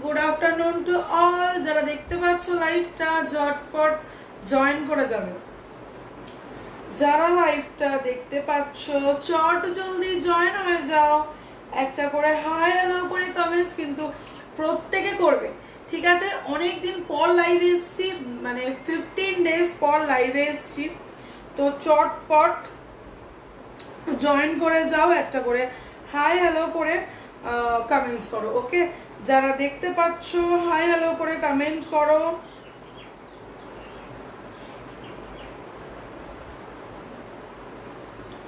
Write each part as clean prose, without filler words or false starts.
Good afternoon to all. যারা দেখতে পাচ্ছ লাইভটা ঝটপট জয়েন করে যাবে। যারা লাইভটা দেখতে পাচ্ছ চট জলদি জয়েন হয়ে যাও। একটা করে হাই হ্যালো করে কমেন্টস কিন্তু প্রত্যেকে করবে, ঠিক আছে? অনেকদিন পর লাইভে এসছি, মানে 15 ডেজ পর লাইভে এসছি, তো চটপট জয়েন করে যাও। একটা করে হাই হ্যালো করে কমেন্টস করো, ওকে? যারা দেখতে পাচ্ছ হাই হ্যালো করে কমেন্ট করো।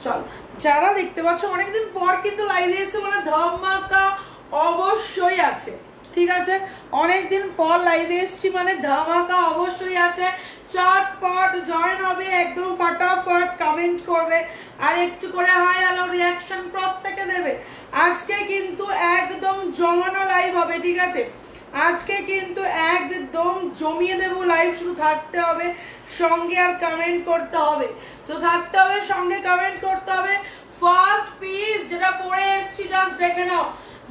চল, যারা দেখতে পাচ্ছ অনেকদিন পর কিন্তু লাইভে এসে মানে ধামাকা অবশ্যই আছে, ঠিক আছে? অনেকদিন পর লাইভে এসছি মানে ধামাকা অবশ্যই আছে। চটপট জয়েন হবে, একদম ফটাফট কমেন্ট করবে আর একটু করে হাই হ্যালো রিয়াকশন প্রত্যেকে দেবে। আজকে কিন্তু একদম জমানো লাইভ হবে, ঠিক আছে? আজকে কিন্তু একদম জমিয়ে দেবো লাইভ। শুধু থাকতে হবে সঙ্গে আর কমেন্ট করতে হবে, তো থাকতে হবে সঙ্গে কমেন্ট করতে হবে। ফার্স্ট পিস যেটা পরে এসছি জাস্ট দেখে নাও।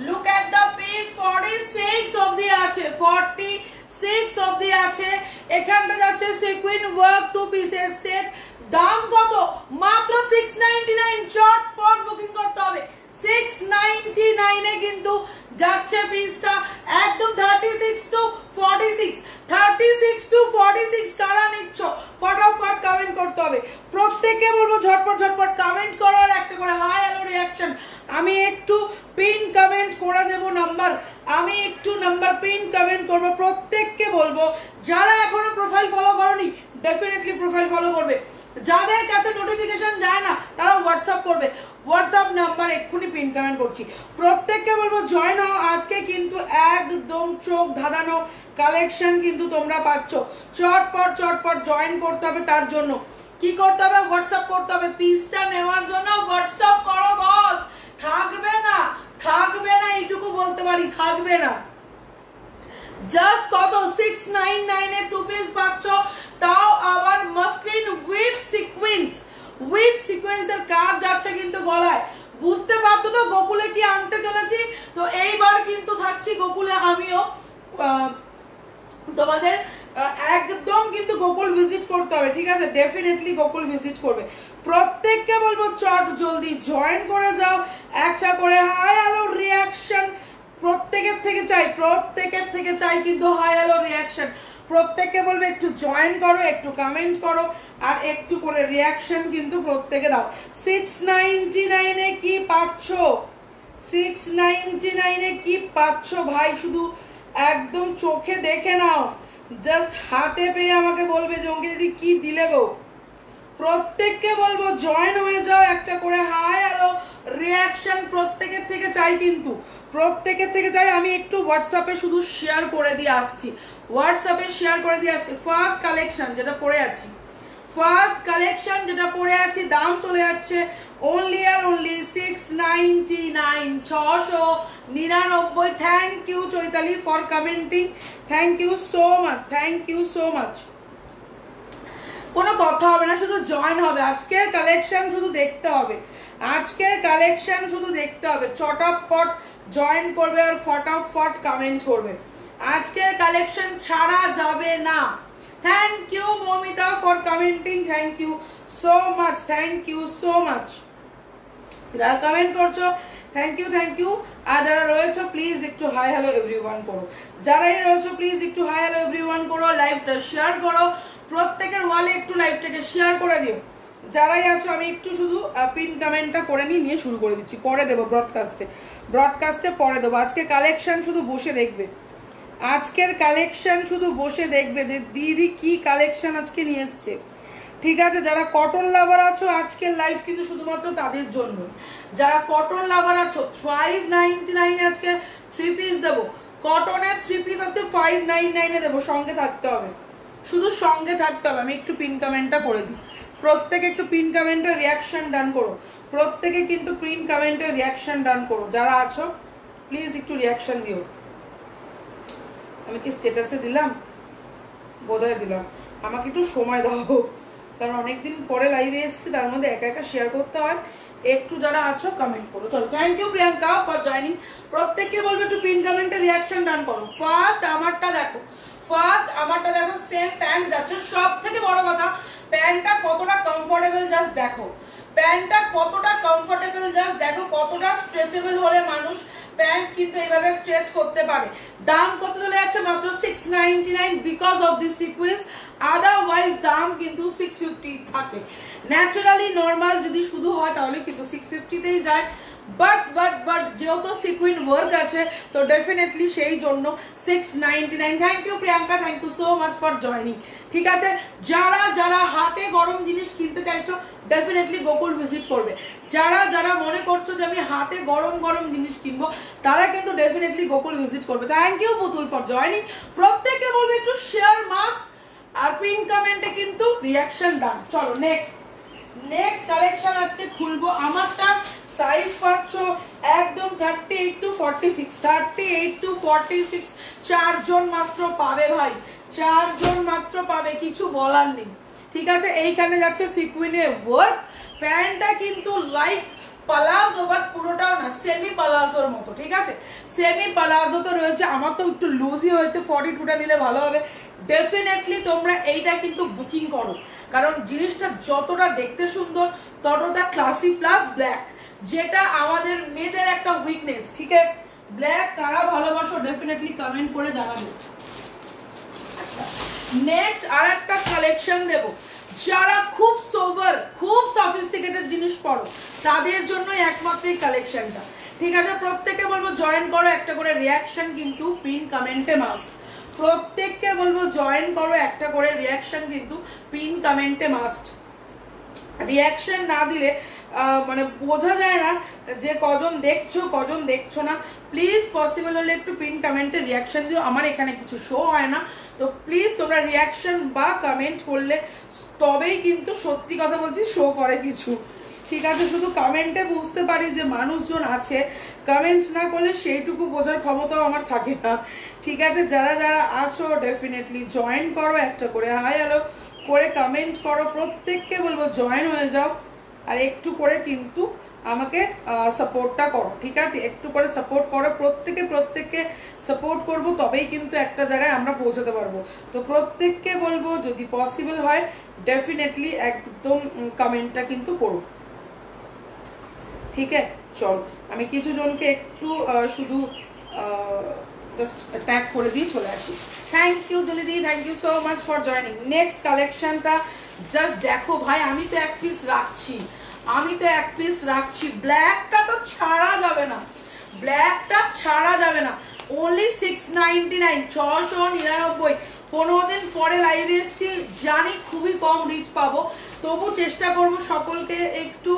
লুক এট দ্য পিস, 46 অবধি আছে, 46 অবধি আছে। এখানটা যাচ্ছে সিকুইন ওয়ার্ক 2 পিসের সেট। দাম কত? মাত্র 699। চটপট বুকিং করতে হবে। 699 এ কিন্তু যাচ্ছে পিসটা একদম 36 টু 46। 36 টু 46 কারা নিচ্ছ ফটাফট কমেন্ট করতে হবে। প্রত্যেককে বলবো ঝটপট ঝটপট কমেন্ট করো আর একটা করে হাই হ্যালো রিয়াকশন। আমি একটু পিন কমেন্ট করে দেব নাম্বার, আমি একটু নাম্বার পিন কমেন্ট করব। প্রত্যেককে বলবো যারা এখনো প্রোফাইল ফলো করোনি ডেফিনেটলি প্রোফাইল ফলো করবে। যাদের কাছে নোটিফিকেশন যায় না তারা হোয়াটসঅ্যাপ করবে। হোয়াটসঅ্যাপ নাম্বার এক্ষুনি পিন কমেন্ট করছি। প্রত্যেককে বলবো জয়েন হও। আজকে কিন্তু একদম চোখ ধাঁধানো কালেকশন কিন্তু তোমরা পাচ্ছ। চটপট চটপট জয়েন করতে হবে। তার জন্য কি করতে হবে? হোয়াটসঅ্যাপ করতে হবে। পিসটা নেওয়ার জন্য হোয়াটসঅ্যাপ করো বস। থাকবে না, থাকবে না, এইটুকু বলতে পারি, থাকবে না। জাস্ট কত? 699 এর 2 পিস পাচ্ছ, তাও আবার মসলিন উইথ সিকোয়েন্স। উইথ সিকোয়েন্সের কাজ যাচ্ছে কিন্তু গলায়। বুঝতে পারছো তো গোকুলে কি আনতে চলেছি? তো এইবার কিন্তু থাকছি গোকুলে আমিও। তোমাদের একদম কিন্তু গোকুল ভিজিট করতে হবে, ঠিক আছে? ডেফিনেটলি গোকুল ভিজিট করবে। প্রত্যেককে বলবো চট জলদি জয়েন করে যাও। একটা করে হাই হ্যালো রিয়াকশন প্রত্যেকের থেকে চাই, প্রত্যেকের থেকে চাই কিন্তু হাই হ্যালো রিয়াকশন। প্রত্যেককে বলবে একটু জয়েন করো, একটু কমেন্ট করো আর একটু করে রিয়াকশন কিন্তু প্রত্যেকে দাও। 699 এ কি পাচ্ছ? 699 এ কি পাচ্ছ ভাই? শুধু একদম চোখে দেখে নাও, জাস্ট হাতে পেয়ে আমাকে বলবে যে অঙ্কিতা দিদি কি দিলে গো। প্রত্যেককে বলবো জয়েন হয়ে যাও। একটা করে হাই হ্যালো রিয়াকশন প্রত্যেকের থেকে চাই, কিন্তু প্রত্যেকের থেকে চাই। আমি একটু হোয়াটসঅ্যাপে শুধু শেয়ার করে দিয়ে আসছি, হোয়াটসঅ্যাপে শেয়ার করে দিয়ে আসছি। ফার্স্ট কালেকশন যেটা পরে আছি, ফার্স্ট কালেকশন যেটা পরে আছি, দাম চলে যাচ্ছে অনলি আর only 699, 699। Thank you Chaitali for commenting, thank you so much, thank you so much. কোনো কথা হবে না, শুধু জয়েন হবে। আজকের কালেকশন শুধু দেখতে হবে, আজকের কালেকশন শুধু দেখতে হবে। চটাপট জয়েন করবে আর ফটাফট কমেন্ট করবে। আজকের কালেকশন ছাড়া যাবে না। Thank you Momita for commenting, thank you so much, thank you so much. যারা কমেন্ট করছো থ্যাংক ইউ, থ্যাংক ইউ। আর যারা রয়েছে প্লিজ একটু হাই হ্যালো এভরিওয়ান করো। যারাই রয়েছে প্লিজ একটু হাই হ্যালো এভরিওয়ান করো। লাইভটা শেয়ার করো, প্রত্যেকের ওয়ালে একটু লাইভটাকে শেয়ার করে দিও। যারাই আছো আমি একটু শুধু পিন কমেন্টটা করে নিয়ে শুরু করে দিচ্ছি। পরে দেবো ব্রডকাস্টে, ব্রডকাস্টে পরে দেবো। আজকে কালেকশন শুধু বসে দেখবে, আজকের কালেকশন শুধু বসে দেখবে যে দিদি কি কালেকশন আজকে নিয়ে এসছে, ঠিক আছে? যারা কটন লাভার আছো আজকের লাইভ কিন্তু শুধুমাত্র তাদের জন্য। যারা কটন লাভার আছো 599 আজকে 3 পিস দেবো। কটনের 3 পিস আজকে 599 দেবো। সঙ্গে থাকতে হবে, শুধু সঙ্গে থাকতে হবে। আমি একটু পিন কমেন্টটা করে দিই। প্রত্যেকে একটু পিন কমেন্টের রিয়াকশন ডান করো। প্রত্যেকে কিন্তু পিন কমেন্টের রিয়াকশন ডান করো। যারা আছো প্লিজ একটু রিয়াকশন দিও। আমি কি স্ট্যাটাসে দিলাম? বোধহয় দিলাম। আমাকে একটু সময় দাও, কারণ অনেকদিন পরে লাইভে এসেছি, তার মধ্যে একা একা শেয়ার করতে হয়। একটু যারা আছো কমেন্ট করো। চলো, thank you Priyanka for joining. প্রত্যেক প্রত্যেককে বলবে একটু পিন কমেন্টে রিয়াকশন ডান করো। ফার্স্ট আমারটা দেখো সেম প্যান্ট যাচ্ছে। সব থেকে বড় কথা প্যান্টটা কতটা কমফোর্টেবল জাস্ট দেখো, প্যান্টটা কতটা কমফোর্টেবল জাস্ট দেখো, কতটা স্ট্রেচেবল হলে মানুষ প্যান্ট কিন্তু এইভাবে স্ট্রেচ করতে পারে। দাম কত চলে যাচ্ছে? মাত্র 699 because of this sequence, otherwise দাম কিন্তু 650 থাকে। ন্যাচারালি নর্মাল যদি শুধু হয় তাহলে কিন্তু 650 তেই যায়, বাট যেহেতু সিকুইন ওয়ার্ক আছে তো ডেফিনেটলি সেই জন্য 699। Thank you Priyanka, thank you so much for joining. ঠিক আছে, যারা যারা হাতে গরম জিনিস কিনতে চাইছো ডেফিনেটলি গোকুল ভিজিট করবে। যারা যারা মনে করছো যে আমি হাতে গরম গরম জিনিস কিনবো তারা কিন্তু ডেফিনেটলি গোকুল ভিজিট করবে। থ্যাংক ইউ পুতুল ফর জয়নিং। প্রত্যেকে বলবে একটু শেয়ার মাস্ট আর পিন কমেন্টে কিন্তু রিয়াকশন ডান। চলো নেক্সট কালেকশন আজকে খুলবো। আমারটা সাইজ পাচ্ছ একদম 38 to 46, 38 to 46 চারজন মাত্র পাবে ভাই, চারজন মাত্র পাবে, কিছু বলার নেই। ঠিক আছে, এইখানে যাচ্ছে সিকুইনে ওয়ার্ক, প্যান্টটা কিন্তু লাইক পালাজো বাট পুরোটাও না, সেমি পালাজোর মতো। ঠিক আছে, সেমি পালাজো তো রয়েছে, আমার তো একটু লুজই হয়েছে, 42টা নিলে ভালো হবে। ডেফিনেটলি তোমরা এইটা কিন্তু বুকিং করো, কারণ জিনিসটা যতটা দেখতে সুন্দর ততটা ক্লাসি প্লাস ব্ল্যাক, যেটা আমাদের মেয়েদের একটা উইকনেস। ঠিক আছে, ব্ল্যাক কারা ভালোবাসো ডেফিনেটলি কমেন্ট করে জানাবো। আচ্ছা, নেক্সট আর একটা কালেকশন দেব। যারা খুব সোভার, খুব সফিস্টিকেটেড জিনিস পড়ো তাদের জন্য একমাত্র এই কালেকশনটা। ঠিক আছে, প্রত্যেককে বলবো জয়েন করো, একটা করে রিয়াকশন কিন্তু পিন কমেন্টে মাস্ট। প্রত্যেককে বলবো জয়েন করো, একটা করে রিয়াকশন কিন্তু পিন কমেন্টে মাস্ট। রিয়াকশন না দিলে মানে বোঝা যায় না যে কজন দেখছো কজন দেখছো না। প্লিজ পসিবল হলে একটু পিন কমেন্টে রিয়াকশন দিও, আমার এখানে কিছু শো হয় না, তো প্লিজ তোমরা রিয়াকশন বা কমেন্ট করলে তবেই কিন্তু সত্যি কথা বলছি শো করে কিছু। ঠিক আছে, শুধু কমেন্টে বুঝতে পারি যে মানুষজন আছে, কমেন্ট না করলে সেইটুকু বোঝার ক্ষমতাও আমার থাকে না। ঠিক আছে, যারা যারা আছো ডেফিনেটলি জয়েন করো, একটা করে হাই হ্যালো করে কমেন্ট করো। প্রত্যেককে বলবো জয়েন হয়ে যাও আর একটু করে কিন্তু আমাকে সাপোর্টটা করো। ঠিক আছে, একটু করে সাপোর্ট করো, প্রত্যেককে সাপোর্ট করব, তবেই কিন্তু একটা জায়গায় আমরা পৌঁছাতে পারবো। তো প্রত্যেককে বলবো যদি পসিবল হয় ডেফিনেটলি একদম কমেন্টটা কিন্তু করো। ঠিক আছে, চলো আমি কিছু জনকে একটু শুধু জাস্ট ট্যাগ করে দিয়ে চলে আসি। থ্যাংক ইউ জলিদি, thank you so much for joining. Next কালেকশনটা জাস্ট দেখো ভাই, আমি তো এক পিস রাখছি, ব্ল্যাকটা তো ছাড়া যাবে না, ব্ল্যাকটা ছাড়া যাবে না। অনলি 699, 699। 15 দিন পরে লাইভে এসেছি, জানি খুবই কম রিচ পাবো, তবু চেষ্টা করবো সকলকে একটু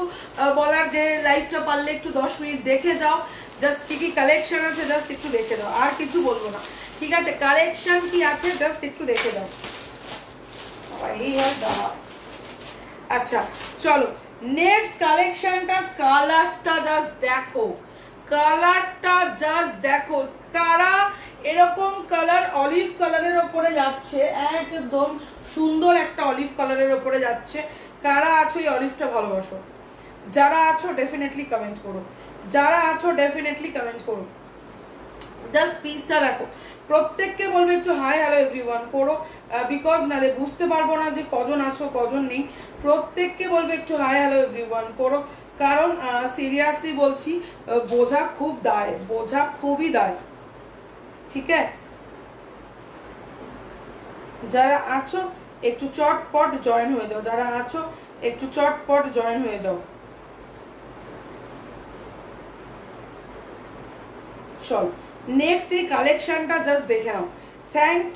বলার যে লাইভটা পারলে একটু 10 মিনিট দেখে যাও, জাস্ট কি কি কালেকশন আছে জাস্ট একটু দেখে দাও, আর কিছু বলবো না। ঠিক আছে, কালেকশন কি আছে জাস্ট একটু দেখে দাও। আচ্ছা চলো নেক্সট কালেকশনটা, কালারটা জাস্ট দেখো, কালারটা জাস্ট দেখো। কারা এরকম কালার অলিভ কালারের ওপরে যাচ্ছে, একদম সুন্দর একটা অলিভ কালারের ওপরে যাচ্ছে, কারা আছো এই অলিভটা ভালোবাসো? যারা আছো ডেফিনেটলি কমেন্ট করো, যারা আছো ডেফিনেটলি কমেন্ট করো, জাস্ট পিসটা দেখো। প্রত্যেককে বলবে একটু হাই হ্যালো এভরিওয়ান করো, বিকজ নালে বুঝতে পারবো না যে কজন আছো কজন নেই। প্রত্যেককে বলবে একটু হাই হ্যালো এভরিওয়ান করো, কারণ সিরিয়াসলি বলছি বোঝা খুব দায়, বোঝা খুবই দায়। ঠিক আছে, যারা আছো একটু চটপট জয়েন হয়ে যাও, যারা আছো একটু চটপট জয়েন হয়ে যাও। চল নেক্সট এই কালেকশনটা জাস্ট দেখে নাও। Thank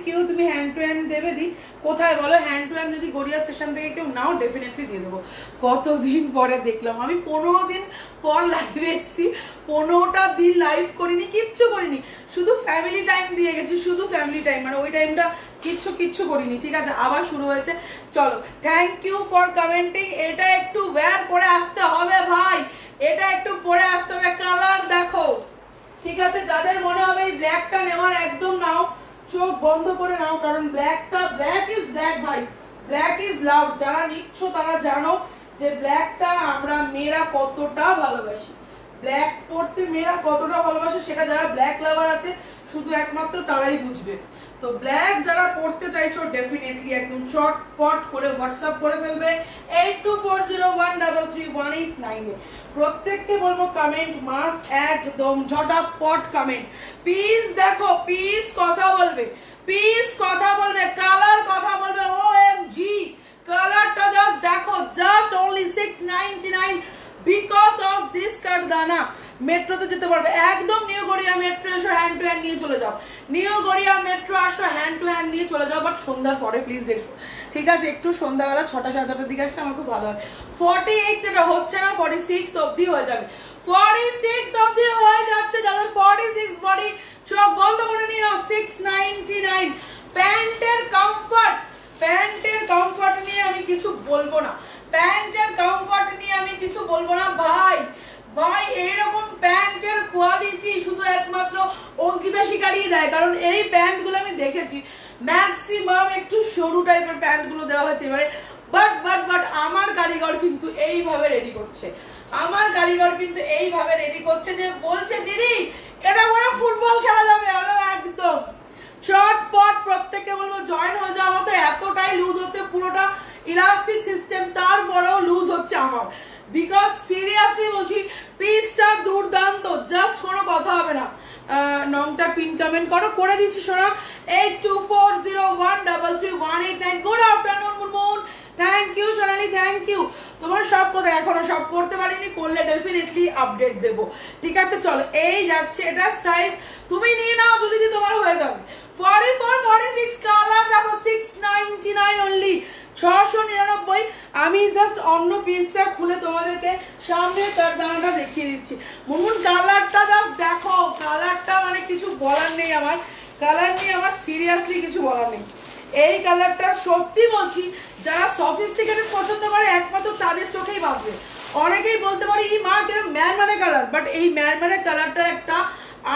you. তুমি হ্যান্ড টু হ্যান্ড দেবে দি কোথায় বলো? হ্যান্ড টু হ্যান্ড যদি গড়িয়া স্টেশন থেকে কেউ নাও ডেফিনেটলি দিয়ে দেবো। কতদিন পরে দেখলাম, আমি 15 দিন পর লাইভে এসেছি, 15টা দিন লাইভ করিনি, কিচ্ছু করিনি, শুধু ফ্যামিলি টাইম দিয়ে গেছি, শুধু ফ্যামিলি টাইম, মানে ওই টাইমটা কিচ্ছু করিনি। ঠিক আছে, আবার শুরু হয়েছে। চলো থ্যাংক ইউ ফর কমেন্টিং। এটা একটু ওয়্যার করে আসতে হবে ভাই, এটা একটু পরে আসতে হবে। কালার দেখো, ঠিক আছে, যাদের মনে হবে এই ব্ল্যাকটা নেওয়ার একদম নাও, চোখ বন্ধ করে নাও, কারণ ব্ল্যাক ইজ ব্ল্যাক ভাই, ব্ল্যাক ইজ লাভ। যারা নিচ্ছ তারা জানো যে ব্ল্যাকটা আমরা মেয়েরা কতটা ভালোবাসি, ব্ল্যাক পরতে মেয়েরা কতটা ভালোবাসে সেটা যারা ব্ল্যাক লাভার আছে শুধু একমাত্র তারাই বুঝবে। তো ব্ল্যাক যারা পড়তে চাইছো ডেফিনেটলি একদম চটপট করে হোয়াটসঅ্যাপ করে ফেলবে 8240133189 এ। প্রত্যেককে বলবো কমেন্ট মাস্ট একদম ঝটাপট কমেন্ট। পিস দেখো, পিস কথা বলবে, পিস কথা বলবে, কালার কথা বলবে। OMG কালারটা জাস্ট দেখো, just only 699 because of this কারদানা। মেট্রোতে যেতে পারবে একদম, নিউ গড়িয়া মেট্রো এসো, হ্যান্ড টু হ্যান্ড নিয়ে চলে যাও। নিউ গড়িয়া মেট্রো আসো, হ্যান্ড টু হ্যান্ড নিয়ে চলে যাও, বাট সন্ধ্যার পরে প্লিজ এসো, ঠিক আছে? একটু সন্ধ্যাবেলা 6টা 6:30 দিকে আসলে আমার খুব ভালো হয়। 48 যেটা হচ্ছে না, 46 অবধি হয়ে যাবে, 46 অবধি হয়ে যাচ্ছে। যাদের 46 বডি চোখ বন্ধ করে নিয়ে নাও। 699 প্যান্টের কমফর্ট, প্যান্টের কমফর্ট নিয়ে আমি কিছু বলবো না, প্যান্টের কমফর্ট নিয়ে আমি কিছু বলবো না ভাই। ভাই এইরকম প্যান্টের কোয়ালিটি শুধু একমাত্র অঙ্কিতা শিকারী দেয়, কারণ এই প্যান্ট গুলো আমি দেখেছি ম্যাক্সিমাম একটু সরু টাইপের প্যান্ট গুলো দেওয়া হয়েছে এবারে। বাট আমার কারিগর কিন্তু এইভাবে রেডি করছে, আমার কারিগর কিন্তু এইভাবে রেডি করছে যে বলছে দিদি এটা বড় ফুটবল খেলা যাবে। একদম চটপট প্রত্যেককে বলবো জয়েন হয়ে যাও। আমার তো এতটাই লুজ হচ্ছে, পুরোটা ইলাস্টিক সিস্টেম, তারপরেও লুজ হচ্ছে আমার। বিকজ সিরিয়াসলি বলছি পিসটা দুর্দান্ত, জাস্ট কোনো কথা হবে না। নংটা পিন কমেন্ট করো, করে দিচ্ছি শোনা। 8240133189। Good afternoon Munmun, thank you Sonali, thank you. তোমার সব কথা এখনো সব করতে পারিনি, করলে ডেফিনেটলি আপডেট দেবো, ঠিক আছে? চলো এই যাচ্ছে, এটা সাইজ তুমি নিয়ে নাও, যদি তোমার হয়ে যাবে। 44 46 কালার দেখো, 699 অনলি, 699। আমি জাস্ট অন্য পিসটা খুলে তোমাদেরকে সামনে কারদানাটা দেখিয়ে দিচ্ছি। মুনমুন কালারটা জাস্ট দেখো, কালারটা মানে কিছু বলার নেই আমার, কালার নিয়ে আমার সিরিয়াসলি কিছু বলার নেই। এই কালারটা সত্যি বলছি, যারা সফিস্টিকেটেড পছন্দ করে একমাত্র তাদের চোখেই বাঁধবে। অনেকেই বলতে পারে এই মা কেন ম্যারমারে কালার, বাট এই ম্যারমারে কালারটার একটা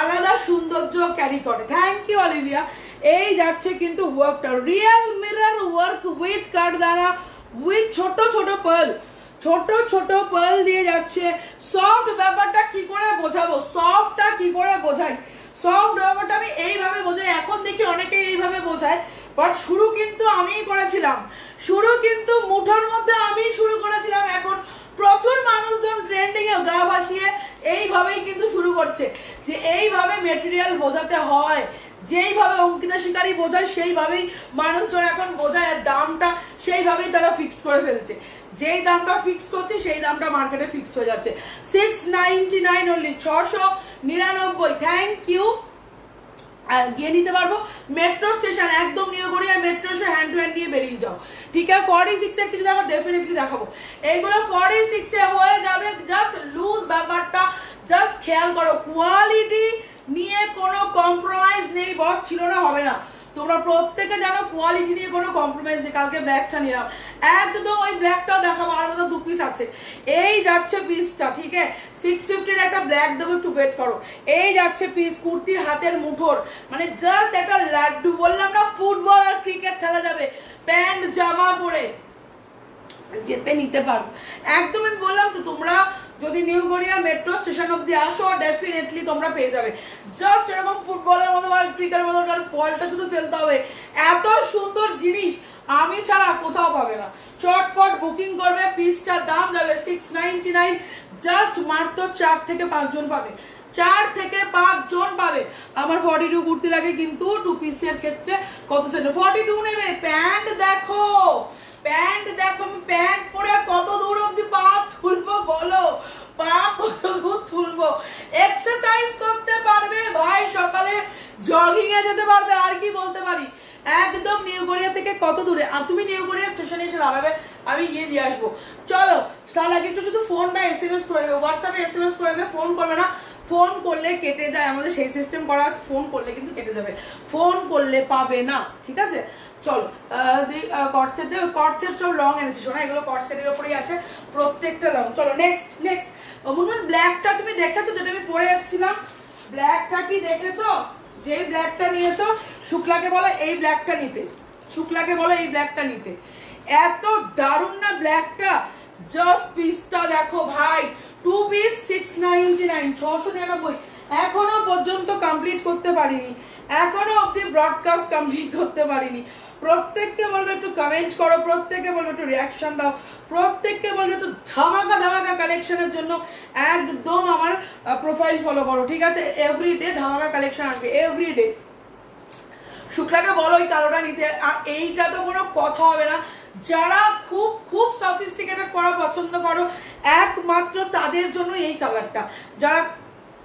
আলাদা সৌন্দর্য ক্যারি করে। Thank you Olivia. এই যাচ্ছে কিন্তু ওয়ার্কটা রিয়েল মিরর ওয়ার্ক উইথ কারদানা, উইথ ছোট ছোট পার্ল, ছোট ছোট পার্ল দিয়ে যাচ্ছে। সফট ব্যাপারটা কি করে বোঝাবো, সফটটা কি করে বোঝাই, সফট ব্যাপারটা আমি এইভাবে বোঝাই। এখন দেখি অনেকে এইভাবে বোঝায়, বাট শুরু কিন্তু আমিই করেছিলাম, শুরু কিন্তু মুঠোর মধ্যে আমি শুরু করেছিলাম। এখন প্রচুর মানুষজন ট্রেন্ডিং এ গা ভাসিয়ে এইভাবেই কিন্তু শুরু করছে যে এইভাবে মেটেরিয়াল বোঝাতে হয়, যেইভাবে অঙ্কিতা শিকারী বোঝায় সেইভাবেই মানুষজন এখন বোঝায়, আর দামটা সেইভাবেই তারা ফিক্স করে ফেলছে। যেই দামটা ফিক্স করছে সেই দামটা মার্কেটে ফিক্স হয়ে যাচ্ছে। 699 অনলি, 699। Thank you. গিয়ে নিতে পারবো মেট্রো স্টেশন, একদম নিউ গড়িয়া মেট্রো এসে হ্যান্ড টু হ্যান্ড নিয়ে বেরিয়ে যাও, ঠিক আছে? 46 এর কিছু দেখো, ডেফিনেটলি দেখাবো। এইগুলো 46 এ হয়ে যাবে, জাস্ট লুজ ব্যাপারটা জাস্ট খেয়াল করো। কোয়ালিটি নিয়ে কোনো কম্প্রোমাইজ নেই বস, ছিল না, হবে না। তোমরা প্রত্যেকে জানো কোয়ালিটি নিয়ে কোনো কম্প্রোমাইজ নেই। কালকে ব্ল্যাকটা নিলাম, একদম ওই ব্ল্যাকটাও দেখাবো, আর মতো 2 পিস আছে। এই যাচ্ছে পিসটা, ঠিক আছে? 650 একটা ব্ল্যাক দেবো, একটু ওয়েট করো। এই যাচ্ছে পিস, কুর্তি হাতের মুঠোর, মানে জাস্ট একটা লাড্ডু। বললাম না ফুটবল আর ক্রিকেট খেলা যাবে, প্যান্ট জামা পরে যেতে নিতে পারো একদম। আমি বললাম তো, তোমরা যদি নিউ গড়িয়া মেট্রো স্টেশন অব্দি আসো ডেফিনেটলি তোমরা পেয়ে যাবে। জাস্ট এরকম ফুটবলের মতো বা ক্রিকেটের মতো, কারণ বলটা শুধু ফেলতে হবে। এত সুন্দর জিনিস আমি ছাড়া কোথাও পাবে না। চটপট বুকিং করবে, পিসটার দাম যাবে 699। জাস্ট মাত্র 4 থেকে 5 জন পাবে, 4 থেকে 5 জন পাবে। আমার 42 কুর্তি লাগে, কিন্তু 2 পিসের ক্ষেত্রে কত সেট 42 নেবে। প্যান্ট দেখো, প্যান্ট দেখো, আমি প্যান্ট পরে কত দূর অব্দি পা তুলবো বলো, পা কত দূর তুলবো? এক্সারসাইজ করতে পারবে ভাই, সকালে জগিং এ যেতে পারবে, আর কি বলতে পারি। একদম নিউ গড়িয়া থেকে কত দূরে, আর তুমি নিউ গড়িয়া স্টেশনে এসে দাঁড়াবে, আমি গিয়ে দিয়ে আসবো। চলো তার আগে একটু শুধু ফোন বা SMS করে নেবে, হোয়াটসঅ্যাপে SMS করে নেবে, ফোন করবে না। ফোন করলে কেটে যায়, আমাদের সেই সিস্টেম করা আছে, ফোন করলে কিন্তু কেটে যাবে, ফোন করলে পাবে না, ঠিক আছে? চলো কটসেট দেবে, কটসেট সব লং এনেছি শোনা, এগুলো কটসেটের উপরেই আছে প্রত্যেকটা লং। চলো নেক্সট নেক্সট ব্ল্যাকটা তুমি দেখেছো, যেটা আমি পরে এসেছিলাম, ব্ল্যাকটা কি দেখেছো? যেই ব্ল্যাকটা নিয়েছো, শুক্লাকে বলো এই ব্ল্যাকটা নিতে, শুক্লাকে বলো এই ব্ল্যাকটা নিতে। এত দারুণ না ব্ল্যাকটা, জাস্ট পিসটা দেখো ভাই, 2 পিস 699, 699। এখনো পর্যন্ত কমপ্লিট করতে পারিনি, এখনো অব্দি ব্রডকাস্ট কমপ্লিট করতে পারিনি। প্রত্যেককে বলবো একটু কমেন্ট করো, প্রত্যেককে বলবো একটু রিয়াকশন দাও, প্রত্যেককে বলবো একটু ধামাকা ধামাকা কালেকশনের জন্য একদম আমার প্রোফাইল ফলো করো, ঠিক আছে? এভরিডে ধামাকা কালেকশন আসবে, এভরিডে। শুক্লাকে বলো ওই কালোটা নিতে। আর এইটা তো কোনো কথা হবে না, যারা খুব খুব সফিস্টিকেটেড পড়া পছন্দ করো একমাত্র তাদের জন্য এই কালারটা। যারা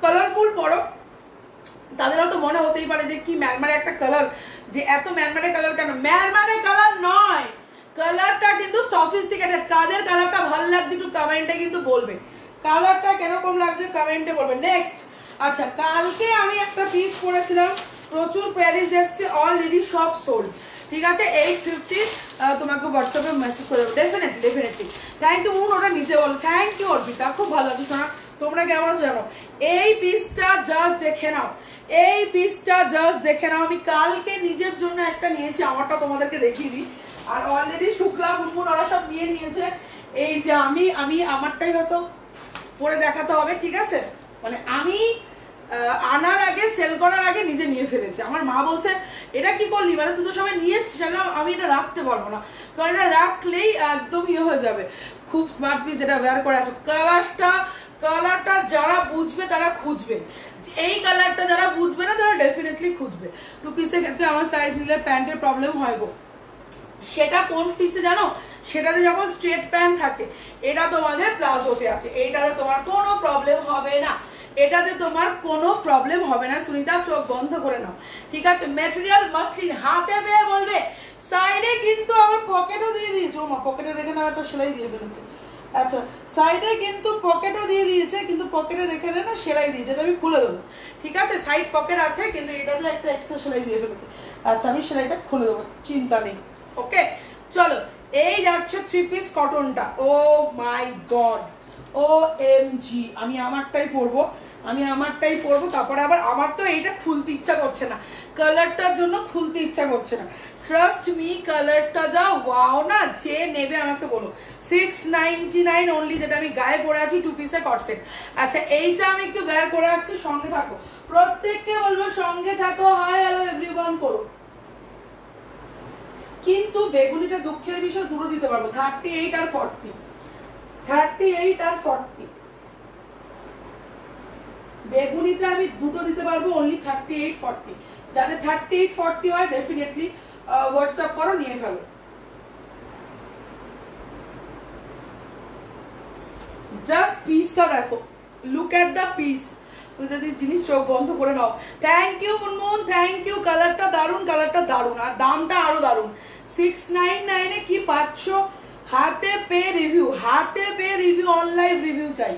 কালারফুল পড়ো তাদের হয়তো মনে হতেই পারে যে কি ম্যারমারে একটা কালার, যে এত ম্যারমারে কালার কেন? ম্যারমারে কালার নয়, কালারটা কিন্তু সফিস্টিকেটেড। কাদের কালারটা ভালো লাগছে একটু কমেন্টে কিন্তু বলবে, কালারটা কিরকম লাগছে কমেন্টে বলবে। নেক্সট, আচ্ছা কালকে আমি একটা পিস পরেছিলাম, প্রচুর প্যারিস এসছে, অলরেডি সব সোল্ড, ঠিক আছে? 850 তোমাকে হোয়াটসঅ্যাপে মেসেজ করে দেবো, ডেফিনেটলি। থ্যাংক ইউ মুন, ওটা নিতে বলো। থ্যাংক ইউ অর্পিতা, খুব ভালো আছে শোনা। তোমরা কেমন জানো? এই পিসটা জাস্ট দেখে নাও, এই পিসটা জাস্ট দেখে নাও। আমি কালকে নিজের জন্য একটা নিয়েছি, আমারটা তোমাদেরকে দেখিয়ে দিই। আর অলরেডি শুক্লা মুনমুন ওরা সব নিয়ে নিয়েছে। এই যে আমি আমারটাই হয়তো পরে দেখাতে হবে, ঠিক আছে? মানে আমি আনার আগে, সেল করার আগে নিজে নিয়ে ফেলেছি। আমার মা বলছে এটা কি করলি, মানে তুই তো সবাই নিয়ে এসছিস, আমি এটা রাখতে পারবো না, কারণ এটা রাখলেই একদম ইয়ে হয়ে যাবে। খুব স্মার্ট পিস, যেটা ওয়্যার করে আছো। কালারটা যারা বুঝবে তারা খুঁজবে, এই কালারটা যারা বুঝবে না তারা ডেফিনেটলি খুঁজবে। 2 পিসের ক্ষেত্রে আমার সাইজ নিলে প্যান্টের প্রবলেম হয় গো। সেটা কোন পিসে জানো? সেটাতে যখন স্ট্রেট প্যান্ট থাকে, এটা তোমাদের প্লাজোতে আছে, এইটাতে তোমার কোনো প্রবলেম হবে না, এটাতে তোমার কোনো প্রবলেম হবে না। সুনিতা চোখ বন্ধ করে নাও, ঠিক আছে? ম্যাটেরিয়াল মাসলিন, হাতে পেয়ে বলবে। সাইডে কিন্তু আবার পকেটও দিয়ে দিয়েছে, ও মা পকেটে রেখে নাও, একটা সেলাই দিয়ে ফেলেছে। আচ্ছা সাইডে কিন্তু পকেটও দিয়ে দিয়েছে, কিন্তু পকেটে রেখে না সেলাই দিয়েছে, এটা আমি খুলে দেবো, ঠিক আছে? সাইড পকেট আছে, কিন্তু এটাতে একটা এক্সট্রা সেলাই দিয়ে ফেলেছে। আচ্ছা আমি সেলাইটা খুলে দেবো, চিন্তা নেই। ওকে চলো, এই যাচ্ছে 3 পিস কটনটা। ও মাই গড, OMG, আমি আমারটাই পরবো, তারপরে আবার আমার তো এইটা খুলতে ইচ্ছা করছে না, কালারটার জন্য খুলতে ইচ্ছা করছে না। ট্রাস্ট মি, কালারটা যা ওয়াও না, যে নেবে আমাকে বলো। 699 অনলি, যেটা আমি গায়ে পরে আছি, 2 পিসে কট সেট। আচ্ছা এইটা আমি একটু বের করে আসছি, সঙ্গে থাকো, প্রত্যেককে বলবো সঙ্গে থাকো। হাই হ্যালো এভরিওয়ান করো। কিন্তু বেগুনিটা দুঃখের বিষয় দুটো দিতে পারবো, 38 আর 40, 38 আর 40। বেগুনিটা আমি দুটো দিতে পারবো, অনলি 38 40। যাদের 38 40 হয় ডেফিনেটলি হোয়াটসঅ্যাপ করো, নিয়ে ফেলো। জাস্ট পিসটা দেখো, লুক এট দ্য পিস। যদি জিনিস চোখ বন্ধ করে নাও। Thank you Munmun, thank you. কালারটা দারুন, কালারটা দারুন, আর দামটা আরো দারুন। 699 এ কি পাচ্ছ? হাতে পে রিভিউ, হাতে pay review, on live review চাই,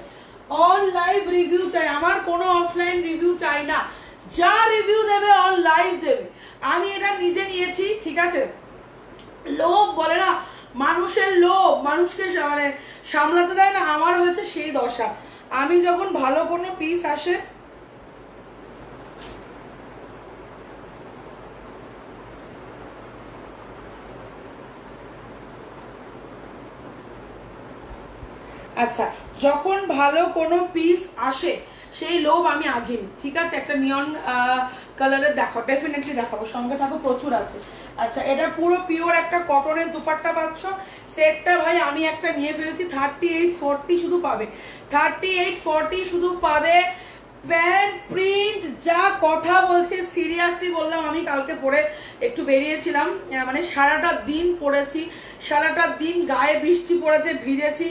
অন লাইভ রিভিউ চাই। আমার কোনো অফলাইন রিভিউ চাই না, যা রিভিউ দেবে অন লাইভ দেবে। আমি এটা নিজে নিয়েছি, ঠিক আছে? লোভ বলে না, মানুষের লোভ মানুষকে মানে সামলাতে দেয় না, আমার হয়েছে সেই দশা। আমি যখন ভালো কোনো পিস আসে, আচ্ছা যখন ভালো কোনো পিস আসে সেই লোভ আমি আগে নিই, ঠিক আছে? একটা নিয়ন কালারের দেখো, ডেফিনেটলি দেখাবো, সঙ্গে থাকো, প্রচুর আছে। আচ্ছা এটা পুরো পিওর একটা কটনের দুপাট্টা পাচ্ছ, সেটটা ভাই আমি একটা নিয়ে ফেলেছি। 38 40 শুধু পাবে, 38 40 শুধু পাবে। প্যান্ট প্রিন্ট যা কথা বলছে, সিরিয়াসলি বললাম, আমি কালকে পরে একটু বেরিয়েছিলাম, মানে সারাটা দিন পরেছি, সারাটা দিন গায়ে বৃষ্টি পড়েছে, ভিজেছি।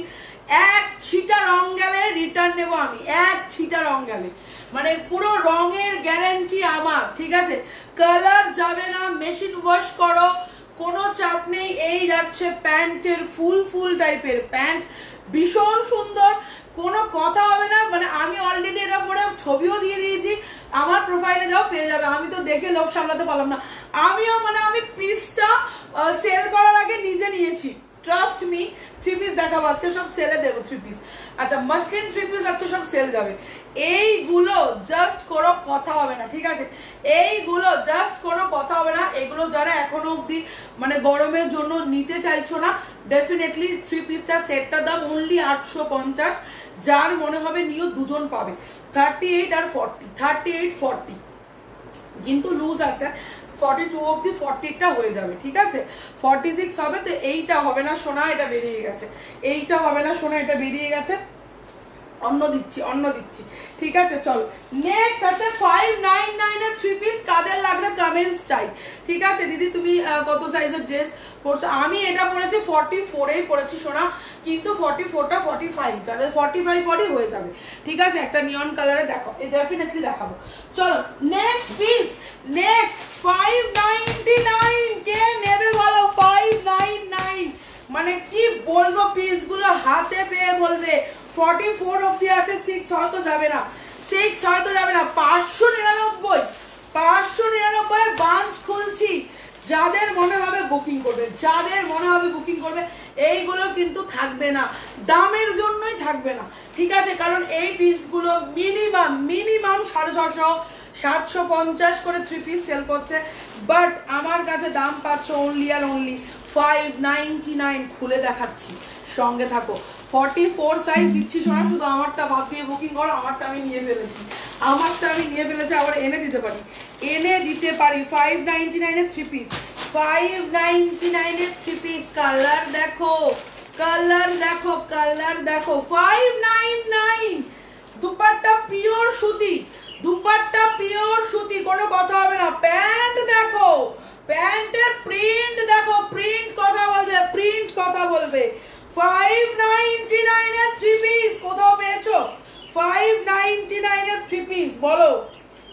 এক ছিটা রং গেলে রিটার্ন নেবো আমি, এক ছিটা রং গেলে, মানে পুরো রঙের গ্যারান্টি আমার, ঠিক আছে? কালার যাবে না, মেশিন ওয়াশ করো, কোনো চাপ নেই। এই যাচ্ছে প্যান্টের ফুল টাইপের প্যান্ট, ভীষণ সুন্দর, কোনো কথা হবে না। মানে আমি অলরেডি এটা পরে ছবিও দিয়ে দিয়েছি, আমার প্রোফাইলে যাও পেয়ে যাবে। আমি তো দেখে লোভ সামলাতে পারলাম না, আমি পিসটা সেল করার আগে নিজে নিয়েছি, ট্রাস্ট মি। 3 পিস দেখাবো আজকে, সব সেলে দেবো 3 পিস। আচ্ছা মাসলিন 3 পিস আজকে সব সেল যাবে। এইগুলো জাস্ট কোনো কথা হবে না, ঠিক আছে? এইগুলো জাস্ট কোনো কথা হবে না। এগুলো যারা এখনো অবধি মানে গরমের জন্য নিতে চাইছো না, ডেফিনেটলি 3 পিসটা সেটটার দাম অনলি 850। যার মনে হবে নিও, দুজন পাবে। 38 আর 40, 38 40 কিন্তু লুজ আছে। 42 অবধি 40টা হয়ে যাবে, ঠিক আছে? 46 হবে তো এইটা হবে না সোনা, এটা বেরিয়ে গেছে। এইটা হবে না সোনা, এটা বেরিয়ে গেছে। অন্য দিচ্ছি, ঠিক আছে? চলো নেক্সট আছে 599 এর 3 পিস। কাদের লাগবে কমেন্টস চাই, ঠিক আছে? দিদি তুমি কত সাইজের ড্রেস পরছো? আমি এটা পরেছি 44 পরেছি সোনা, কিন্তু 44টা 45, যাদের 45 বডি হয়ে যাবে, ঠিক আছে? একটা নিয়ন কালারে দেখো, এই ডেফিনেটলি দেখাবো। চলো নেক্সট পিস, নেক্সট 599 কে নেবে বলো? 599 মানে কি বলবো, পিসগুলো হাতে পেয়ে বলবে। 44 অবধি আছে, 6 হয়তো যাবে না, 6 হয়তো যাবে না। 599 এর বাঞ্চ খুলছি। যাদের মনে হবে বুকিং করবে, যাদের মনে হবে বুকিং করবে। এইগুলো কিন্তু থাকবে না, দামের জন্যই থাকবে না, ঠিক আছে? কারণ এই পিসগুলো মিনিমাম 650 750 করে 3 পিস সেল করছে। বাট আমার কাছে দাম পাচ্ছ অনলি আর অনলি 599। খুলে দেখাচ্ছি, সঙ্গে থাকো। 44 সাইজ দিচ্ছি সোনা, শুধু আমারটা বাদ দিয়ে বুকিং করো। আমারটা আমি নিয়ে ফেলেছি, আবার এনে দিতে পারি। 599 এর 3 পিস, 599 এর 3 পিস। কালার দেখো, 599। দুপাট্টা পিওর সুতি, কোনো কথা হবে না। প্যান্ট দেখো, প্যান্টের প্রিন্ট দেখো, প্রিন্ট কথা বলবে। 599 এর 3 পিস কোথাও পেয়েছো? 599 এর 3 পিস বলো।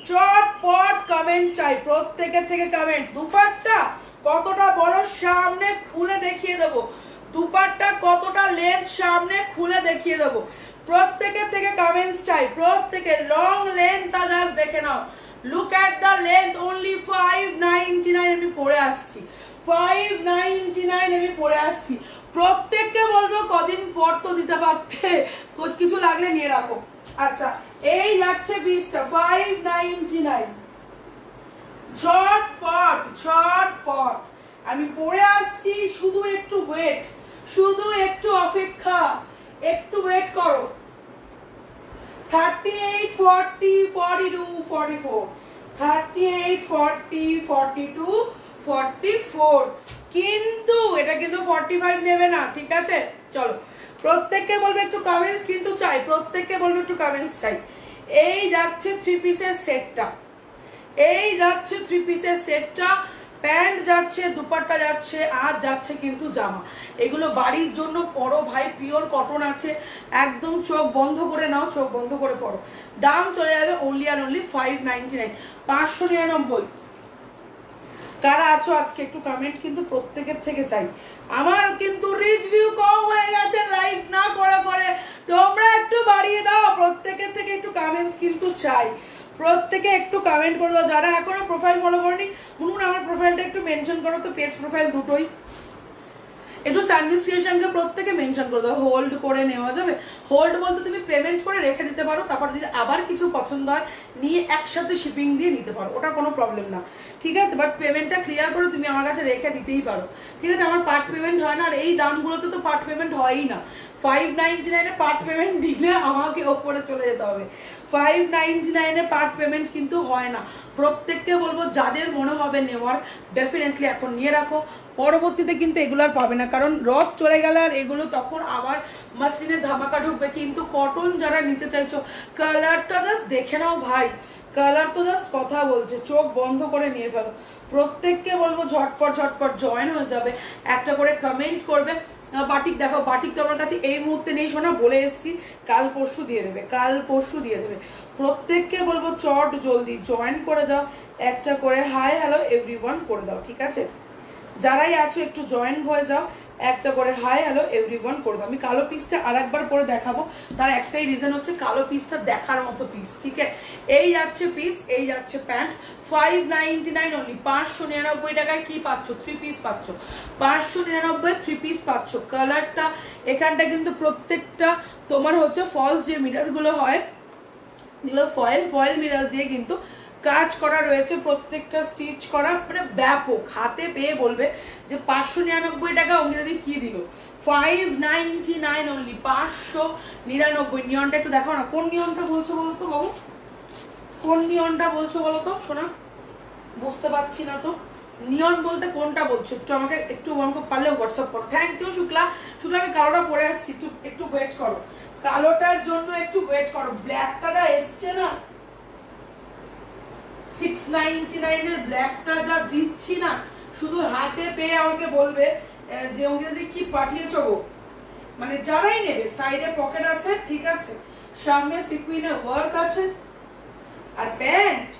চটপট কমেন্ট চাই, প্রত্যেকের থেকে কমেন্ট। দুপাট্টা কতটা বড় সামনে খুলে দেখিয়ে দেবো, দুপাট্টা কতটা লেন্থ সামনে খুলে দেখিয়ে দেবো। প্রত্যেকের থেকে কমেন্টস চাই, প্রত্যেকে। লং লেন্থ জাস্ট দেখে নাও। Look at the length, only 599 আমি পরে আসছি। 599 আমি পরে আসছি। প্রত্যেককে বলবো কদিন পর তো দিতে পারতে, কিছু লাগলে নিয়ে রাখো। আচ্ছা এই যাচ্ছে পিসটা 599। ঝটপট আমি পরে আসছি। শুধু একটু ওয়েট, শুধু একটু অপেক্ষা, একটু ওয়েট করো। 38 40 42 44, 38 40 42 44। কিন্তু এটা কিন্তু 45 নেবে না, ঠিক আছে? চলো প্রত্যেককে বলবে একটু কমেন্টস কিন্তু চাই, প্রত্যেককে বলবে একটু কমেন্টস চাই। এই যাচ্ছে 3 পিসের সেটটা, প্যান্ট যাচ্ছে, দুপাট্টা যাচ্ছে, আর যাচ্ছে কিন্তু জামা। এগুলো বাড়ির জন্য পরো ভাই, পিওর কটন আছে, একদম চোখ বন্ধ করে নাও, চোখ বন্ধ করে পরো। দাম চলে যাবে অনলি আর অনলি 599, 599। কারা আছো আজকে একটু কমেন্ট কিন্তু প্রত্যেকের থেকে চাই। আমার কিন্তু রিচ ভিউ কম হয়ে গেছে লাইভ না করে, তোমরা একটু বাড়িয়ে দাও। প্রত্যেকের থেকে একটু কমেন্টস কিন্তু চাই, প্রত্যেকে একটু কমেন্ট করে দাও। যারা এখনো প্রোফাইল ফলো করনি, মুনমুন আমার প্রোফাইলটা একটু মেনশন করো তো, পেজ প্রোফাইল দুটোই। একটু সার্ভিস ক্রিয়েশনকে প্রত্যেকে মেনশন করে দাও। হোল্ড করে নেওয়া যাবে, হোল্ড বলতে তুমি পেমেন্ট করে রেখে দিতে পারো, তারপর যদি আবার কিছু পছন্দ হয় নিয়ে একসাথে শিপিং দিয়ে নিতে পারো, ওটা কোনো প্রবলেম না, ঠিক আছে? বাট পেমেন্টটা ক্লিয়ার করে তুমি আমার কাছে রেখে দিতেই পারো, ঠিক আছে? আমার পার্ট পেমেন্ট হয় না, আর এই দামগুলোতে তো পার্ট পেমেন্ট হয়ই না। 599 এ পার্ট পেমেন্ট দিলে আমাকে ওপরে চলে যেতে হবে। 599 এ পার্ট পেমেন্ট কিন্তু হয় না। প্রত্যেককে বলবো যাদের মনে হবে নেওয়ার, ডেফিনেটলি এখন নিয়ে রাখো। পরবর্তীতে কিন্তু এগুলো আর পাবে না, কারণ রথ চলে গেলে আর এগুলো তখন আবার মাসলিনের ধামাকা ঢুকবে। কিন্তু কটন যারা নিতে চাইছো, কালারটা জাস্ট দেখে নাও ভাই, কালার তো জাস্ট কথা বলছে, চোখ বন্ধ করে নিয়ে ফেলো। প্রত্যেককে বলবো ঝটপট জয়েন হয়ে যাবে, একটা করে কমেন্ট করবে। বাটিক দেখো, বাটিক তো আমার কাছে এই মুহূর্তে নেই সোনা, বলে এসছি কাল পরশু দিয়ে দেবে। প্রত্যেককে বলবো চট জলদি জয়েন করে যাও, একটা করে হাই হ্যালো এভরিওয়ান করে দাও, ঠিক আছে? যারাই আছো একটু জয়েন হয়ে যাও, একটা করে হাই হ্যালো এভরিওয়ান করে দাও। আমি কালো পিসটা আর একবার পরে দেখাবো, তার একটাই রিজন হচ্ছে কালো পিসটা দেখার মতো পিস, ঠিক আছে। এই যাচ্ছে পিস, এই যাচ্ছে প্যান্ট, 599 অনলি, 599 টাকায় কি পাচ্ছ, 3 পিস পাচ্ছ, 599 3 পিস পাচ্ছ। কালারটা এখানটা কিন্তু প্রত্যেকটা তোমার হচ্ছে ফলস যে মিররগুলো হয়, এগুলো ফয়েল মিরর দিয়ে কিন্তু কাজ করা রয়েছে, প্রত্যেকটা স্টিচ করা, মানে ব্যাপক। হাতে পেয়ে বলবে যে 599 টাকা অঙ্কিতাদি কি দিল, 599 অনলি, 599। নিয়নটা একটু দেখো না, কোন নিয়নটা বলছো বলো তো বাবু, কোন নিয়নটা বলছো বলো তো শোনা, বুঝতে পারছি না তো। নিয়ন বলতে কোনটা বলছো, একটু আমাকে পারলে হোয়াটসঅ্যাপ করো। Thank you Shukla. শুক্লা আমি কালোটা পরে আসছি, একটু ওয়েট করো, কালোটার জন্য একটু ওয়েট করো। ব্ল্যাকটা এসছে না, 699 এর ব্ল্যাকটা যা দিচ্ছি না, শুধু হাতে পেয়ে আমাকে বলবে যে অঙ্কিতাদি কি পাঠিয়েছো গো। মানে যারাই নেবে, সাইডে পকেট আছে, ঠিক আছে, সামনে সিকুইনের ওয়ার্ক আছে, আর প্যান্ট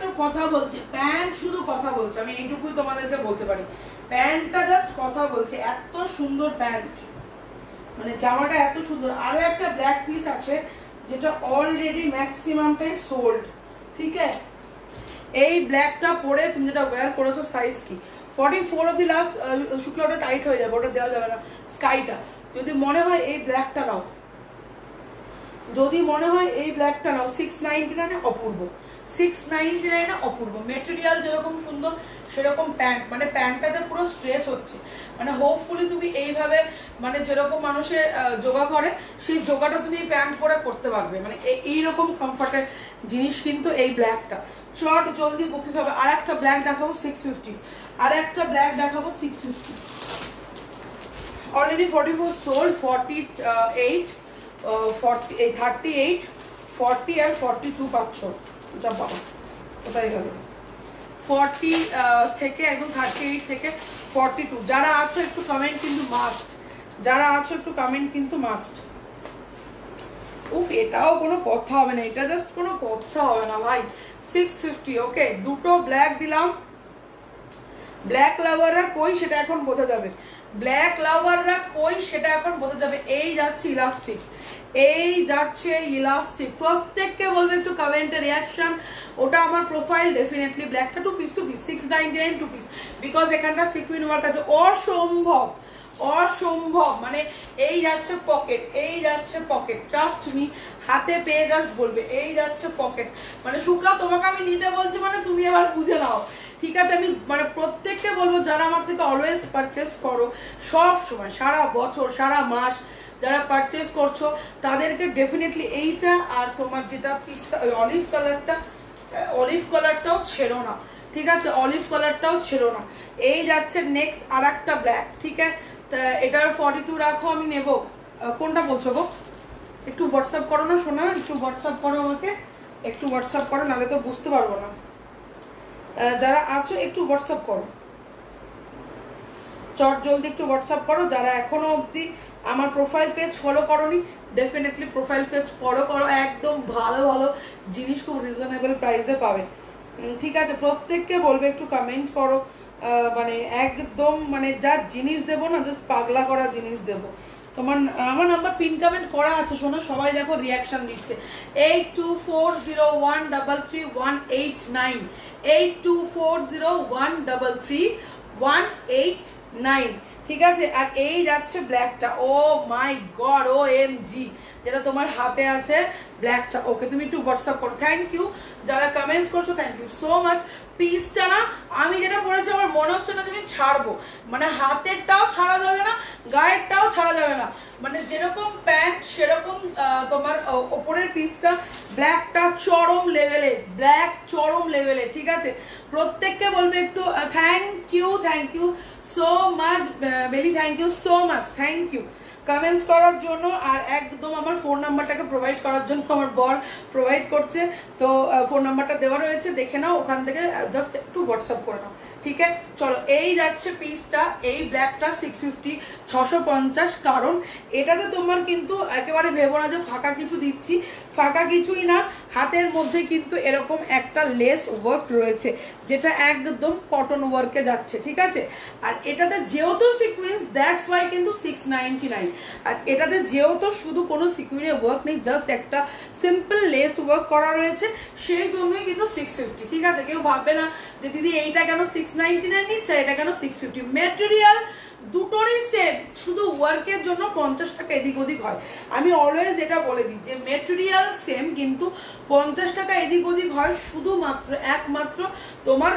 তো কথা বলছে, প্যান্ট শুধু কথা বলছে, আমি এইটুকুই তোমাদেরকে বলতে পারি, প্যান্টটা জাস্ট কথা বলছে, এত সুন্দর প্যান্ট, মানে জামাটা এত সুন্দর। আরো একটা ব্ল্যাক পিস আছে যেটা অলরেডি ম্যাক্সিমামটাই সোল্ড, ঠিক আছে। এই ব্ল্যাকটা পরে তুমি যেটা ওয়্যার করেছো, সাইজ কি 44 অব দি লাস্ট, শুক্লাটা টাইট হয়ে যাবে, ওটা দেওয়া যাবে না। স্কাইটা যদি মনে হয় এই ব্ল্যাকটা নাও, যদি মনে হয় এই ব্ল্যাকটা নাও, 699 অপূর্ব, 699 অপূর্ব। মেটেরিয়াল যেরকম সুন্দর সেরকম প্যান্ট, মানে প্যান্টটাতে পুরো স্ট্রেচ হচ্ছে, মানে হোপফুলি তুমি এইভাবে, মানে যেরকম মানুষে যোগা করে সেই যোগাটা তুমি প্যান্ট পরে করতে পারবে, মানে এইরকম কমফর্টের জিনিস কিন্তু এই ব্ল্যাকটা। চট জলদি বুকিং হবে। আর একটা ব্ল্যাক দেখাবো 650, আর একটা ব্ল্যাক দেখাবো 650। অলরেডি 44 সোল্ড, 48 38 40 আর 42 পাচ্ছ। যা বাবা কোথায় গেল, 40 থেকে একদম 38 থেকে 42। যারা আছো একটু কমেন্ট কিন্তু মাস্ট, যারা আছো একটু কমেন্ট কিন্তু মাস্ট। উফ, এটাও কোনো কথা হবে না, এটা জাস্ট কোনো কথা হবে না ভাই। 650 ওকে, দুটো ব্ল্যাক দিলাম। ব্ল্যাক লাভাররা কই সেটা এখন বোঝা যাবে, ব্ল্যাক লাভাররা কই সেটা এখন বোঝা যাবে। এই যাচ্ছে ইলাস্টিক, এই যাচ্ছে ইলাস্টিক, প্রত্যেককে বলবে একটু কমেন্টে রিয়াকশন। ওটা আমার প্রোফাইল ডেফিনেটলি। ব্ল্যাকটা 2 পিস 699 2 পিস, বিকজ এখানটা সিকুইন ওয়ার্ক আছে, অসম্ভব অসম্ভব। মানে এই যাচ্ছে পকেট, এই যাচ্ছে পকেট, ট্রাস্ট মি, হাতে পেয়ে জাস্ট বলবে এই যাচ্ছে পকেট। মানে শুক্লা তোমাকে আমি নিতে বলছি, মানে তুমি এবার বুঝে নাও, ঠিক আছে। আমি মানে প্রত্যেককে বলবো যারা আমার থেকে অলওয়েজ পারচেস করো, সব সময়, সারা বছর, সারা মাস যারা পারচেস করছো, তাদেরকে ডেফিনেটলি এইটা আর তোমার যেটা পিস্তা অলিভ কালারটা, অলিভ কালারটাও ছেড়ো না, ঠিক আছে, অলিভ কালারটাও ছেড়ো না। এই যাচ্ছে নেক্সট আর একটা ব্ল্যাক, ঠিক আছে। এটার 42 রাখো, আমি নেব। কোনটা বলছো গো, একটু হোয়াটসঅ্যাপ করো না শোনা, একটু হোয়াটসঅ্যাপ করো আমাকে, একটু হোয়াটসঅ্যাপ করো, নাহলে তো বুঝতে পারবো না। যারা আছো একটু হোয়াটসঅ্যাপ করো, চট জলদি একটু হোয়াটসঅ্যাপ করো। যারা এখনো অবধি আমার প্রোফাইল পেজ ফলো করোনি, ডেফিনেটলি প্রোফাইল পেজ ফলো করো, একদম ভালো ভালো জিনিস খুব রিজনেবল প্রাইসে পাবে, ঠিক আছে। প্রত্যেককে বলবে একটু কমেন্ট করো, মানে একদম মানে যা জিনিস দেবো না, জাস্ট পাগলা করা জিনিস দেবো। তোমার আমার নাম্বার পিন কমেন্ট করা আছে, শোনো সবাই দেখো রিয়াকশন দিচ্ছে। 8240133189, 8240133189, ঠিক আছে। আর এই যাচ্ছে ব্ল্যাকটা, ও মাই গড, ও এম জি, যেটা তোমার হাতে আছে ব্ল্যাকটা। ওকে, তুমি একটু হোয়াটসঅ্যাপ করো। থ্যাংক ইউ যারা কমেন্টস করছো, থ্যাংক ইউ সো মাচ। পিসটা না আমি যেটা পরেছি আমার মনে হচ্ছে না তুমি ছাড়বো, মানে হাতেরটাও ছাড়া যাবে না, গায়েরটাও ছাড়া যাবে না, মানে যেরকম প্যান্ট সেরকম তোমার ওপরের পিসটা ব্ল্যাকটা চরম লেভেলে, ব্ল্যাক চরম লেভেলে, ঠিক আছে। প্রত্যেককে বলবে একটু thank you so much Beli, thank you so much, thank you. Comments করার জন্য আর একদম আমার ফোন নাম্বারটাকে প্রোভাইড করার জন্য আমার বর প্রোভাইড করছে, তো ফোন নাম্বারটা দেওয়া রয়েছে, দেখে নাও, ওখান থেকে জাস্ট একটু হোয়াটসঅ্যাপ করে নাও, ঠিক আছে? চলো, এই যাচ্ছে পিসটা, এই ব্ল্যাকটা 650, 650, কারণ এটাতে তোমার কিন্তু একেবারে ভেবো না যে ফাঁকা কিছু দিচ্ছি, ফাঁকা কিছুই না, হাতের মধ্যে কিন্তু এরকম একটা লেস ওয়ার্ক রয়েছে যেটা একদম কটন ওয়ার্কে যাচ্ছে, ঠিক আছে? আর এটাতে যেহেতু সিকুয়েন্স, দ্যাটস ওয়াই কিন্তু 699। আর এটাতে যেহেতু শুধু কোনো সিকুয়েন্সের ওয়ার্ক নেই, জাস্ট একটা সিম্পল লেস ওয়ার্ক করা রয়েছে, সেই জন্যই কিন্তু 650, ঠিক আছে? কেউ ভাববে না যে দিদি এইটা কেন 699 নিচ্ছে, এটা কেন 650। মেটেরিয়াল দুটোরই সেম, শুধু ওয়ার্কের জন্য 50 টাকা এদিক ওদিক হয়। আমি অলওয়েজ এটা বলে দিই যে মেটেরিয়াল সেম, কিন্তু 50 টাকা এদিক ওদিক হয় শুধুমাত্র একমাত্র তোমার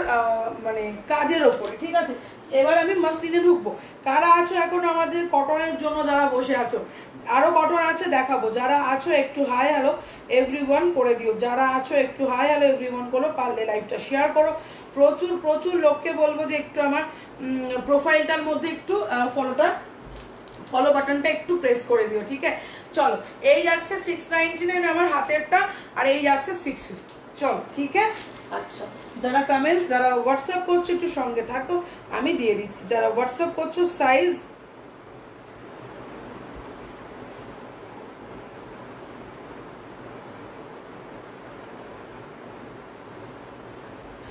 মানে কাজের ওপরে, ঠিক আছে? এবার আমি মাসলিনে ঢুকবো। কারা আছো এখন আমাদের কটনের জন্য যারা বসে আছো? আরো কটন আছে দেখাবো, যারা আছো একটু হাই হ্যালো এভরিওয়ান করে দিও, যারা আছো একটু হাই হ্যালো এভরিওয়ান করো, পারলে লাইভটা শেয়ার করো, প্রচুর প্রচুর লোককে বলবো যে একটু আমার প্রোফাইলটার মধ্যে একটু ফলো বাটনটা একটু প্রেস করে দিও, ঠিক আছে? চলো, এই যাচ্ছে 699 আমার হাতেরটা, আর এই যাচ্ছে 650। চলো, ঠিক আছে? আচ্ছা, যারা কমেন্টস, যারা হোয়াটসঅ্যাপ করছো একটু সঙ্গে থাকো, আমি দিয়ে দিচ্ছি। যারা হোয়াটসঅ্যাপ করছো সাইজ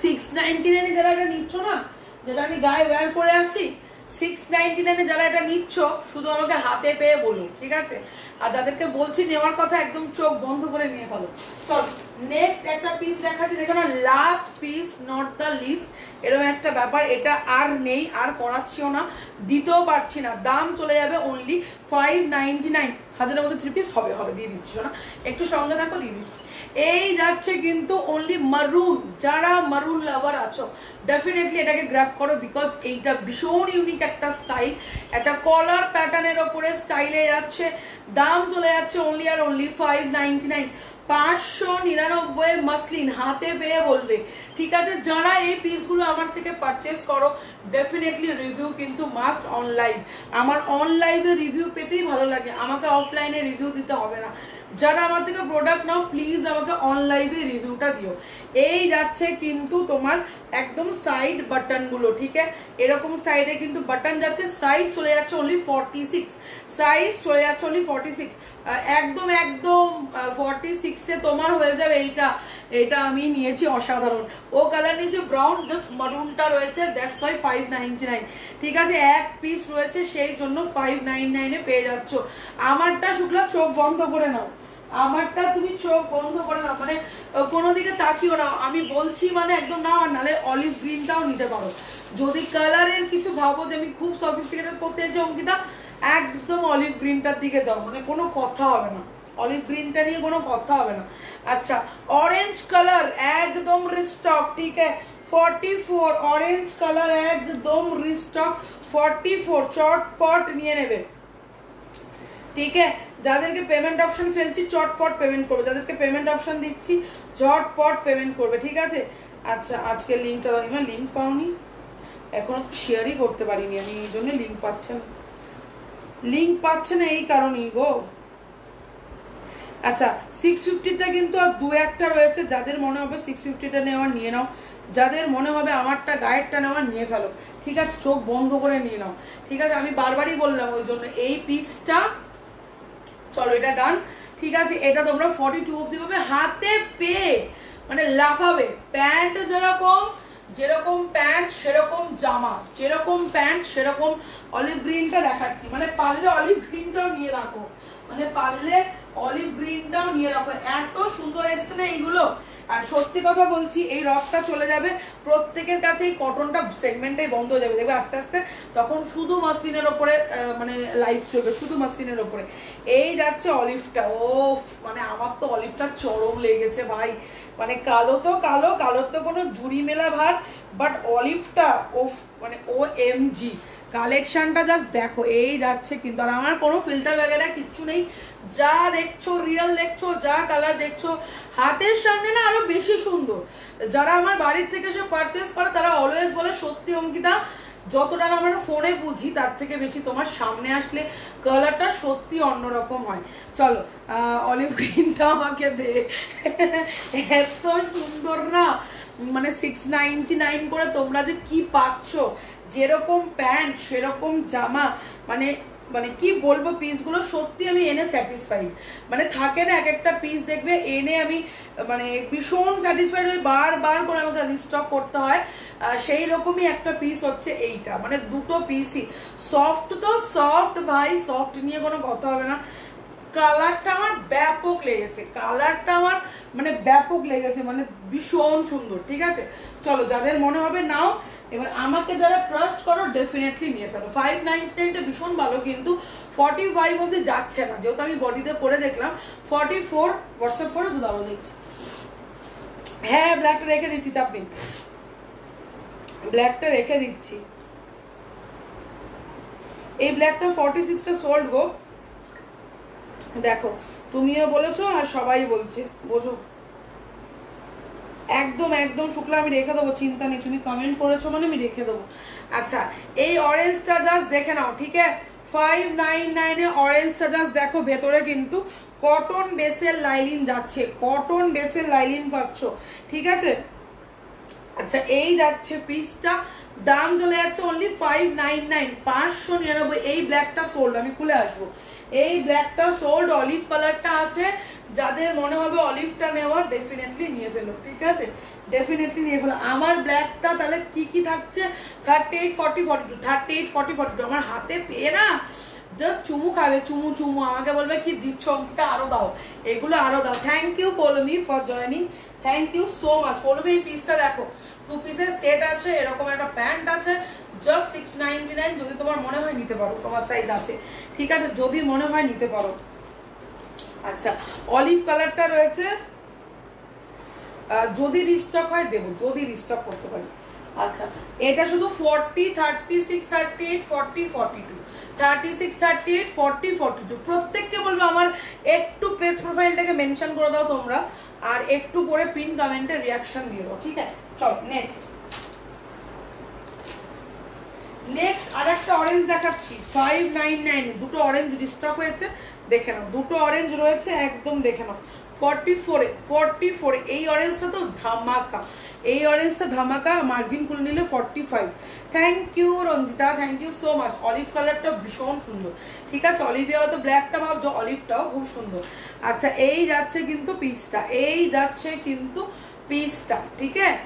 699 যারা এটা নিচ্ছ না, যেটা আমি গায়ে ওয়্যার করে আসছি, 699 যারা এটা নিচ্ছ, শুধু আমাকে হাতে পেয়ে বলুন, ঠিক আছে? আর যাদেরকে বলছি নেওয়ার কথা, একদম চোখ বন্ধ করে নিয়ে ফেলো। চল, নেক্সট একটা পিস দেখাচ্ছি, দেখো না, last piece, not the least, এরকম একটা ব্যাপার। এটা আর নেই, আর করাচ্ছিও না, দিতেও পারছি না, দাম চলে যাবে অনলি 599। হাজারের মধ্যে 3 পিস হবে, দিয়ে দিচ্ছি না, একটু সঙ্গে থাকো, দিয়ে দিচ্ছি। এই যাচ্ছে কিন্তু অনলি মারুন, যারা মারুন লাভার আছো ডেফিনেটলি এটাকে গ্র্যাব করো, বিকজ এইটা ভীষণ ইউনিক একটা স্টাইল, একটা কলার প্যাটার্নের ওপরে স্টাইলে যাচ্ছে, দাম চলে যাচ্ছে অনলি আর অনলি 599। 599 মাসলিন, হাতে পেয়ে বলবে, ঠিক আছে? যারা এই পিসগুলো আমার থেকে পারচেস করো ডেফিনেটলি রিভিউ কিন্তু মাস্ট অন লাইভ। আমার অন লাইভে রিভিউ পেতেই ভালো লাগে, আমাকে অফলাইনে রিভিউ দিতে হবে না। যারা আমার থেকে প্রোডাক্ট নাও প্লিজ আমাকে অন লাইভে রিভিউটা দিও। এই যাচ্ছে কিন্তু তোমার একদম সাইড বাটন গুলো, ঠিক আছে? এরকম সাইডে কিন্তু বাটন যাচ্ছে, সাইজ চলে যাচ্ছে অনলি 46, সাইজ চলে যাচ্ছে অনলি 46, একদম 46 এ তোমার হয়ে যাবে এইটা। এটা আমি নিয়েছি অসাধারণ, ও কালার নিচে ব্রাউন, জাস্ট মারুনটা রয়েছে, দ্যাটস ওয়াই 599, ঠিক আছে? এক পিস রয়েছে, সেই জন্য 599 এ পেয়ে যাচ্ছ। আমারটা শুক্লা চোখ বন্ধ করে নাও, আমারটা তুমি চোখ বন্ধ করে নাও, মানে কোনো দিকে তাকিও না, আমি বলছি মানে একদম নাও, আর নাহলে অলিভ গ্রিনটাও নিতে পারো। যদি কালারের কিছু ভাবো যে আমি খুব সফিস্টিকেটেড করতে চাইছি অঙ্কিতা, একদম অলিভ গ্রিনটার দিকে যাও, মানে কোনো কথা হবে না, অলিভ গ্রিনটা নিয়ে কোনো কথা হবে না। আচ্ছা, অরেঞ্জ কালার একদম রিস্টক, ঠিক আছে? 44 অরেঞ্জ কালার একদম রিস্টক, 44 চটপট নিয়ে নেবে, ঠিক আছে? যাদেরকে পেমেন্ট অপশন ফেলছি চটপট পেমেন্ট করবে, যাদেরকে পেমেন্ট অপশন দিচ্ছি চটপট পেমেন্ট করবে, ঠিক আছে? আচ্ছা, আজকে লিঙ্কটা দাও। এবার লিঙ্ক পাওনি, এখনো তো শেয়ারই করতে পারিনি আমি, এই জন্য লিঙ্ক পাচ্ছে না এই কারণেই গো। আচ্ছা, 650টা কিন্তু আর দু একটা রয়েছে, যাদের মনে হবে 650টা নেওয়ার নিয়ে নাও, যাদের মনে হবে আমারটা গায়েরটা নেওয়ার নিয়ে ফেলো, ঠিক আছে? চোখ বন্ধ করে নিয়ে নাও, ঠিক আছে? আমি বারবারই বললাম ওই জন্য এই পিসটা। চলো, এটা ডান, ঠিক আছে? এটা তোমরা 42 অব্দি পাবে, হাতে পেয়ে মানে লাফাবে। প্যান্ট যেরকম প্যান্ট সেরকম জামা, যেরকম প্যান্ট সেরকম অলিভ গ্রিনটা দেখাচ্ছি, মানে পারলে অলিভ গ্রিনটাও নিয়ে রাখো, এত সুন্দর এসছে না এইগুলো। আর সত্যি কথা বলছি, এই রকটা চলে যাবে প্রত্যেকের কাছে, এই কটনটা সেগমেন্টটাই বন্ধ হয়ে যাবে, দেখবে আস্তে আস্তে, তখন শুধু মাসলিনের ওপরে মানে লাইভ চলবে, শুধু মাসলিনের ওপরে। এই যাচ্ছে অলিভটা, ও মানে আমার তো অলিভটা চরম লেগেছে ভাই, মানে কালোর তো কোনো জুড়ি মেলা ভার, বাট অলিভটা ওফ, মানে OMG কালেকশনটা জাস্ট দেখো। এই যাচ্ছে কিন্তু, আর আমার কোনো ফিল্টার वगैरह কিচ্ছু নেই, যা দেখছো রিয়েল দেখছো, যা কালার দেখছো হাতের সামনে না আরো বেশি সুন্দর। যারা আমার বাড়ির থেকে সব পারচেস করে তারা অলওয়েজ বলে সত্যি অঙ্কিতা যতটা না আমরা ফোনে বুঝি তার থেকে বেশি তোমার সামনে আসলে কালারটা সত্যি অন্যরকম হয়। চলো অলিভ গ্রিনটা আমাকে দে, এত সুন্দর না, মানে 699 করে তোমরা যে কি পাচ্ছ, যেরকম প্যান্ট সেরকম জামা, মানে মানে কি বলবো, পিসগুলো সত্যি আমি এনে স্যাটিসফাইড। মানে থাকে না এক একটা পিস দেখবে এনে আমি মানে ভীষণ স্যাটিসফাইড হই, বারবার করে আমাকে রিস্টক করতে হয়। সেই রকমই একটা পিস হচ্ছে এইটা, মানে দুটো পিসই সফট, তো সফট ভাই, সফট নিয়ে কোনো কথা হবে না। কালারটা আমার ব্যাপক লেগেছে, কালারটা আমার মানে ব্যাপক লেগেছে, মানে ভীষণ সুন্দর। ঠিক আছে, চলো যাদের মনে হবে নাও। এবার আমাকে যারা ট্রাস্ট করো ডেফিনেটলি নিয়ে ফেলো। 599টা ভীষণ ভালো, কিন্তু 45 অব্দি যাচ্ছে না, যেহেতু আমি বডিতে পরে দেখলাম 44 হোয়াটসঅ্যাপ করে দাও দেখছি। হ্যাঁ ব্ল্যাকটা রেখে দিচ্ছি, চাপ নেই, ব্ল্যাকটা রেখে দিচ্ছি। এই ব্ল্যাকটা 46টা সোল্ড গো, দেখো তুমিও বলেছো আর সবাই বলছে, বোঝো। একদম একদম শুক্লা আমি রেখে দেবো, চিন্তা নেই, তুমি কমেন্ট করেছো মানে আমি রেখে দেবো। আচ্ছা এই অরেঞ্জটা জাস্ট দেখে নাও, ঠিক আছে, 599 এ অরেঞ্জটা জাস্ট দেখো, ভেতরে কিন্তু কটন বেসের লাইলিন যাচ্ছে, কটন বেসের লাইলিন পাচ্ছ। ঠিক আছে, আচ্ছা এই যাচ্ছে পিসটা, দাম চলে যাচ্ছে অনলি 599, 599। এই ব্ল্যাকটা সোল্ড, আমি খুলে আসবো। এই ব্ল্যাকটা সোল্ড, অলিভ কালারটা আছে, যাদের মনে হবে অলিভটা নেওয়ার ডেফিনেটলি নিয়ে ফেলো। ঠিক আছে, ডেফিনেটলি নিয়ে ফেলো। আমার ব্ল্যাকটা তাহলে কি কি থাকছে, 38 40 42, 38 40 42 আমার হাতে পেয়ে না জাস্ট চুমু খাবে, চুমু চুমু, আমাকে বলবে কি দিচ্ছ অঙ্কিতা, আরো দাও, এগুলো আরো দাও। Thank you Poulami for joining, thank you so much. Poulami এই পিসটা দেখো, 2 পিসের সেট আছে, এরকম একটা প্যান্ট আছে, জাস্ট 699। যদি তোমার মনে হয় নিতে পারো, তোমার সাইজ আছে। ঠিক আছে, যদি মনে হয় নিতে পারো। আচ্ছা অলিভ কালারটা রয়েছে, যদি রিস্টক হয় দেবো, যদি রিস্টক করতে পারি। আচ্ছা এটা শুধু 40 36 38 40 42, 36 38 40 42। প্রত্যেককে বলবো আমার একটু পেজ প্রোফাইলটাকে মেনশন করে দাও তোমরা, আর একটু করে পিন কমেন্টে রিয়াকশন দিয়ে দাও। ঠিক আছে, চলো নেক্সট। নেক্সট আরেকটা অরেঞ্জ দেখাচ্ছি, 599 দুটো অরেঞ্জ রিস্টক হয়েছে, দেখে নাও, দুটো অরেঞ্জ রয়েছে, একদম দেখে নাও। 44 এই অরেঞ্জটা তো ধামাকা, এই অরেঞ্জটা ধামাকা, মার্জিন খুলে নিলে 45। Thank you Ranjita, thank you so much. Olive কালারটা ভীষণ সুন্দর। ঠিক আছে, অলিভিয়া হয়তো ব্ল্যাকটা ভাবছো, অলিভটাও খুব সুন্দর। আচ্ছা এই যাচ্ছে কিন্তু পিসটা, এই যাচ্ছে কিন্তু পিসটা, ঠিক আছে,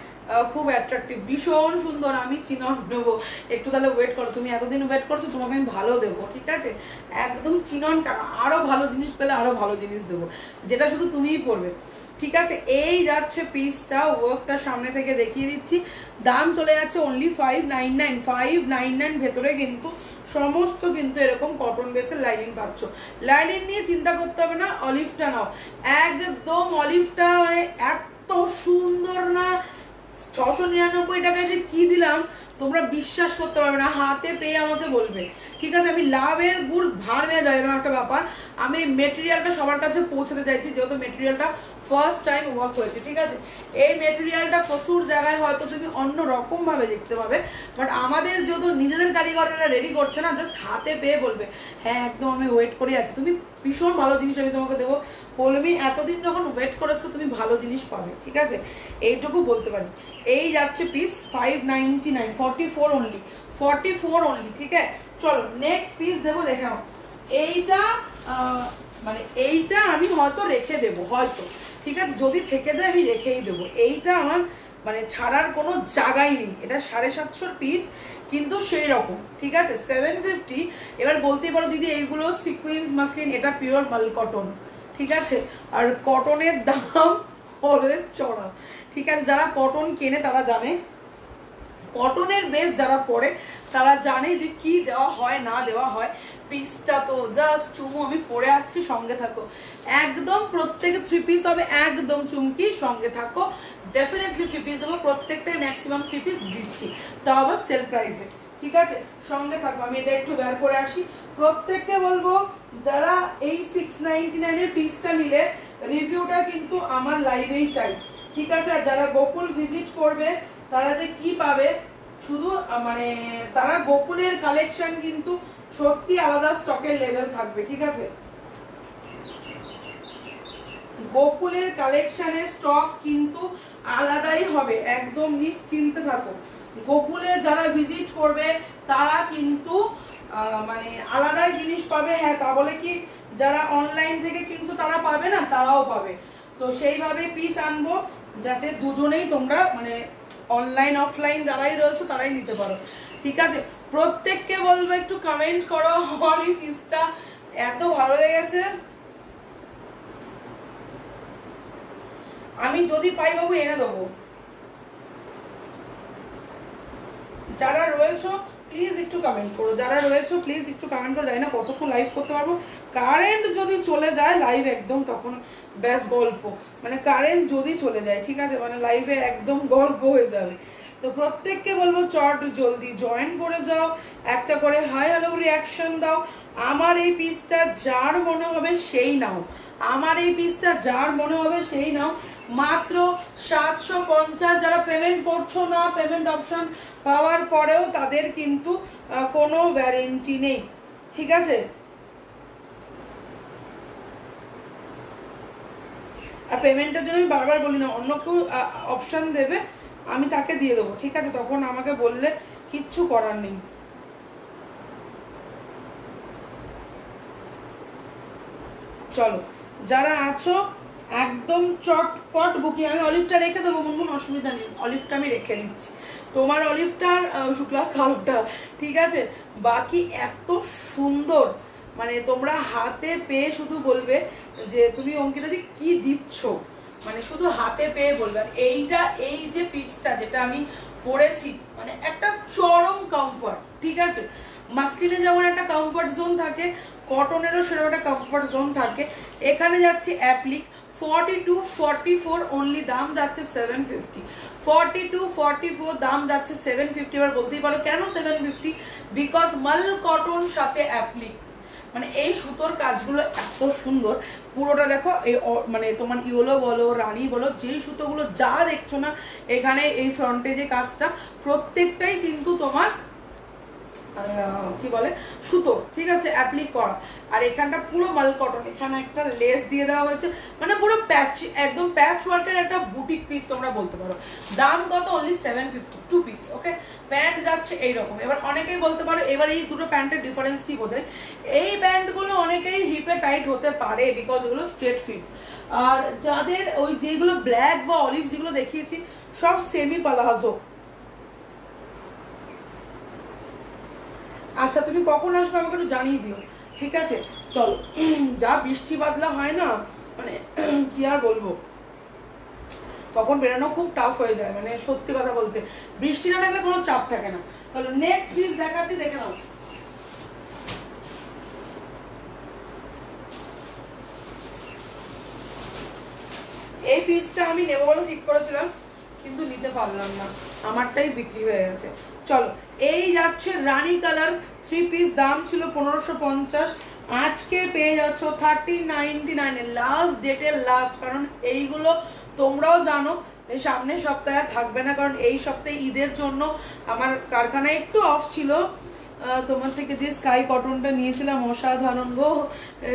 খুব অ্যাট্রাকটিভ, ভীষণ সুন্দর। আমি চিনন নেবো, একটু তাহলে ওয়েট করো, তুমি এতদিন ওয়েট করছো, তোমাকে আমি ভালো দেবো। ঠিক আছে, একদম চিনন কেন, আরো ভালো জিনিস পেলে আরো ভালো জিনিস দেবো, যেটা শুধু তুমিই পড়বে। ঠিক আছে, এই যাচ্ছে পিসটা, ওয়ার্কটা সামনে থেকে দেখিয়ে দিচ্ছি। দাম চলে যাচ্ছে অনলি 599, 599 ভেতরে কিন্তু সমস্ত কিন্তু এরকম কটন বেসের লাইনিং পাচ্ছ। লাইনিং নিয়ে চিন্তা করতে হবে না, অলিভটা নাও, একদম অলিভটা মানে এত সুন্দর না, 699 টাকায় যে কি দিলাম তোমরা বিশ্বাস করতে পারবে না, হাতে পেয়ে আমাকে বলবে। ঠিক আছে, আমি লাভের গুড় ভাড় মেয়ে যায় এরকম একটা ব্যাপার। আমি মেটেরিয়ালটা সবার কাছে পৌঁছাতে চাইছি, যেহেতু মেটেরিয়ালটা ফার্স্ট টাইম ওয়ার্ক হয়েছে। ঠিক আছে, এই মেটেরিয়ালটা প্রচুর জায়গায় হয়তো তুমি অন্য রকম ভাবে দেখতে পাবে, বাট আমাদের যেহেতু নিজেদের কারিগররা রেডি করছে না, জাস্ট হাতে পেয়ে বলবে হ্যাঁ একদম আমি ওয়েট করে আছি, তুমি ভীষণ ভালো জিনিস আমি তোমাকে দেবো। বলবি এতদিন যখন ওয়েট করেছো তুমি ভালো জিনিস পাবে। ঠিক আছে, এইটুকু বলতে পারি। এই যাচ্ছে পিস 599, 44 অনলি, 44 অনলি। ঠিক আছে, চলো নেক্সট পিস দেবো, দেখে নাও। এইটা মানে এইটা আমি হয়তো রেখে দেবো, হয়তো, ঠিক আছে, যদি থেকে যায় আমি রেখেই দেবো। এইটা আমার মানে ছাড়ার কোনো জায়গাই নেই। এটা 750 পিস, কিন্তু সেই রকম। ঠিক আছে, 750। এবার বলতেই পারো দিদি এইগুলো সিকুয়েন্স মাসলিন, এটা পিওর মাল কটন। ঠিক আছে, আর কটনের দাম অলওয়েজ চড়া। ঠিক আছে, যারা কটন কেনে তারা জানে, কটনের বেস যারা পরে তারা জানে যে কি দেওয়া হয় না দেওয়া হয়। পিসটা তো জাস্ট চুমু, আমি পরে আসছি, সঙ্গে থাকো। একদম প্রত্যেকে 3 পিস হবে, একদম চুমকি, সঙ্গে থাকো। ডেফিনেটলি 3 পিস দেবো, প্রত্যেকটাই ম্যাক্সিমাম 3 পিস দিচ্ছি, তাও আবার সেল প্রাইসে। ঠিক আছে, সঙ্গে থাকো। আমি এটা একটু বের করে আসি। প্রত্যেককে বলবো যারা এই 699 এর পিসটা নিলে রিভিউটা কিন্তু আমার লাইভেই চাই। ঠিক আছে, আর যারা গোকুল ভিজিট করবে তারা যে কি পাবে শুধু মানে তারা গোকুলের কালেকশন কিন্তু সত্যি আলাদা স্টকের লেভেল থাকবে, ঠিক আছে? গোকুলের কালেকশনের স্টক কিন্তু আলাদাই হবে, একদম নিশ্চিন্তে থাকো। গোকুলে যারা ভিজিট করবে তারা কিন্তু মানে আলাদাই জিনিস পাবে। হ্যাঁ, তা বলে কি যারা অনলাইন থেকে কিন্তু তারা পাবে না, তারাও পাবে। তো সেইভাবে পিস আনবো যাতে দুজনেই তোমরা মানে অনলাইন অফলাইন যারাই রয়েছে তারাই নিতে পারো, ঠিক আছে? প্রত্যেককে বলবো একটু কমেন্ট করো আমার এই পিসটা এত ভালো লেগেছে। আমি যদি পাই বাবু এনে দেবো। যারা রয়েছো প্লিজ একটু কমেন্ট করো, যারা রয়েছো প্লিজ একটু কমেন্ট করো। জানি না কতক্ষণ লাইভ করতে পারবো, কারেন্ট যদি চলে যায় লাইভ একদম তখন ব্যাস গল্প, মানে কারেন্ট যদি চলে যায়, ঠিক আছে, মানে লাইভে একদম গল্প হয়ে যাবে। তো প্রত্যেককে বলবো চট জলদি জয়েন করে যাও, একটা করে হাই হ্যালো রিয়াকশন দাও। আমার এই পিসটা যার মনে হবে সেই নাও, আমার এই পিসটা যার মনে হবে সেই নাও। মাত্র 750। যারা পেমেন্ট করছো না, পেমেন্ট অপশন পাওয়ার পরেও তাদের কিন্তু কোনো ওয়ারেন্টি নেই, ঠিক আছে? আর পেমেন্টের জন্য আমি বারবার বলি না, অন্য কেউ অপশন দেবে আমি তাকে দিয়ে দেবো, ঠিক আছে? তখন আমাকে বললে কিচ্ছু করার নেই। চলো যারা আছো একদম চটপট বুকিং। আমি অলিভটা রেখে দেবো মুনমুন, অসুবিধা নেই, অলিভটা আমি রেখে দিচ্ছি, তোমার অলিভটার শুক্লা কালোটা, ঠিক আছে? বাকি এত সুন্দর, মানে তোমরা হাতে পেয়ে শুধু বলবে যে তুমি অঙ্কিতা দি কি দিচ্ছ, মানে শুধু হাতে পেয়ে বলবে। এইটা এই যে পিসটা যেটা আমি পরেছি মানে একটা চরম কমফর্ট, ঠিক আছে? মাসলিনে যেমন একটা কমফর্ট জোন থাকে, কটনেরও সেরকম একটা কমফর্ট জোন থাকে। এখানে যাচ্ছে অ্যাপ্লিক 42-44 অনলি, দাম যাচ্ছে 750। 42-44 দাম যাচ্ছে 750। এবার বলতেই পারো কেন 750? বিকজ মাল কটন সাথে অ্যাপ্লিক, মানে এই সুতোর কাজগুলো এত সুন্দর। পুরোটা দেখো এই মানে তোমার ইয়েলো বলো রানী বলো যেই সুতোগুলো যা দেখছো না এখানে এই ফ্রন্টে যে কাজটা প্রত্যেকটাই কিন্তু তোমার কি বলে সুতো, ঠিক আছে, অ্যাপ্লিক করা। আর এখানটা পুরো মাল কটন, এখানে একটা লেস দিয়ে দেওয়া হয়েছে, মানে পুরো প্যাচ, একদম প্যাচ ওয়ার্কের একটা বুটিক পিস তোমরা বলতে পারো। দাম কত? অনলি 750, 2 পিস, ওকে? প্যান্ট যাচ্ছে এইরকম। এবার অনেকেই বলতে পারো এবার এই দুটো প্যান্টের ডিফারেন্স কি বোঝায়? এই প্যান্টগুলো অনেকেই হিপে টাইট হতে পারে বিকজ ওগুলো স্ট্রেট ফিট। আর যাদের ওই যেগুলো ব্ল্যাক বা অলিভ যেগুলো দেখিয়েছি সব সেমি পালাজো। আচ্ছা তুমি কখন আসবে আমাকে একটু জানিয়ে দিও, ঠিক আছে? চলো, যা বৃষ্টি বাদলা হয় না, মানে কি আর বলবো, তখন বেরোনো খুব টাফ হয়ে যায়, মানে সত্যি কথা বলতে বৃষ্টি না থাকলে কোনো চাপ থাকে না। তাহলে নেক্সট পিস দেখাচ্ছি, দেখে নাও। এই পিসটা আমি নেবো বলে ঠিক করেছিলাম কিন্তু নিতে পারলাম না, আমারটাই বিক্রি হয়ে গেছে। চলো এই যাচ্ছে রানী কালার 3 পিস, দাম ছিল 1550, আজকে পেয়ে যাচ্ছ 1399 লাস্ট ডেটের লাস্ট। কারণ এইগুলো তোমরাও জানো যে সামনের সপ্তাহে থাকবে না, কারণ এই সপ্তাহে ঈদের জন্য আমার কারখানায় একটু অফ ছিল। তোমার থেকে যে স্কাই কটনটা নিয়েছিলাম অসাধারণ গো,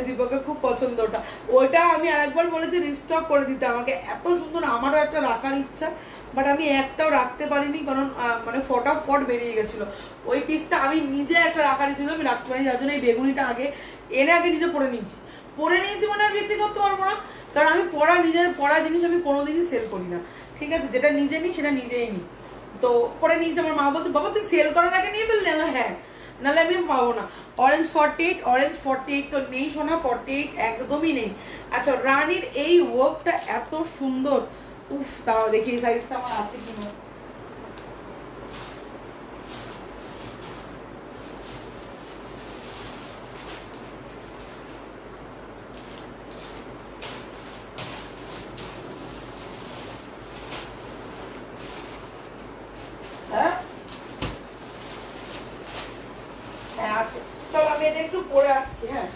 দীপকের খুব পছন্দ ওটা, ওইটা আমি আরেকবার বলেছি রিস্টক করে দিতে আমাকে, এত সুন্দর, আমারও একটা রাখার ইচ্ছা, বাট আমি একটাও রাখতে পারিনি কারণ মানে ফটাফট বেরিয়ে গেছিলো। ওই পিসটা আমি নিজে একটা রাখার ইচ্ছা ছিল, আমি রাখতে পারিনি, যার জন্য এই বেগুনিটা আগে নিজে পরে নিয়েছি মানে আর বিক্রি করতে পারবো না, কারণ আমি নিজের পড়া জিনিস আমি কোনোদিনই সেল করি না, ঠিক আছে? যেটা নিজে নিই সেটা নিজেই নিই। তো পরে নিয়েছি, আমার মা বলছে বাবা তুই সেল করার আগে নিয়ে ফেললে না? হ্যাঁ, নাহলে আমি পাবো না। অরেঞ্জ 48 তো নেই সোনা, 48 একদমই নেই। আচ্ছা রানীর এই ওয়ার্কটা এত সুন্দর, উফ দাঁড়াও দেখি এই সাইজটা আমার আছে কিনা। হ্যাঁ হ্যাঁ আছে, চলো আমি এটা একটু পরে আসছি। হ্যাঁ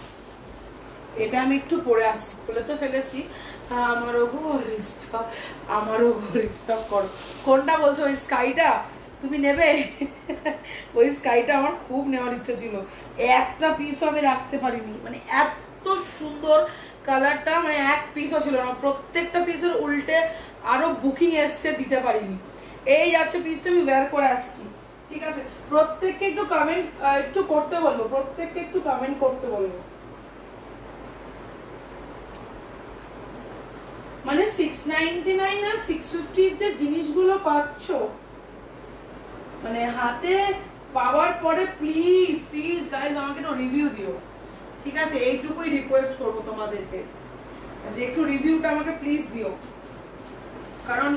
এটা আমি একটু পরে আসছি, খুলে তো ফেলেছি। আমারও স্টক করো। কোনটা বলছো? ওই স্কাইটা? তুমি নেবে? ওই স্কাইটা আমার খুব নেওয়ার ইচ্ছে ছিল, একটা পিসও আমি রাখতে পারিনি, মানে এত সুন্দর কালারটা, মানে এক পিসও ছিল না, প্রত্যেকটা পিসের উল্টে আরো বুকিং এসছে, দিতে পারিনি। এই যাচ্ছে পিসটা, আমি বের করে আসছি, ঠিক আছে? প্রত্যেককে একটু কমেন্ট একটু করতে বলবো, প্রত্যেককে একটু কমেন্ট করতে বলবো। মানে 699 আর 650 যে জিনিসগুলো পাচ্ছ, মানে হাতে পাওয়ার পরে প্লিজ প্লিজ গাইজ আমাকে একটু রিভিউ দিও, ঠিক আছে? এইটুকুই রিকোয়েস্ট করবো তোমাদেরকে, যে একটু রিভিউটা আমাকে প্লিজ দিও, কারণ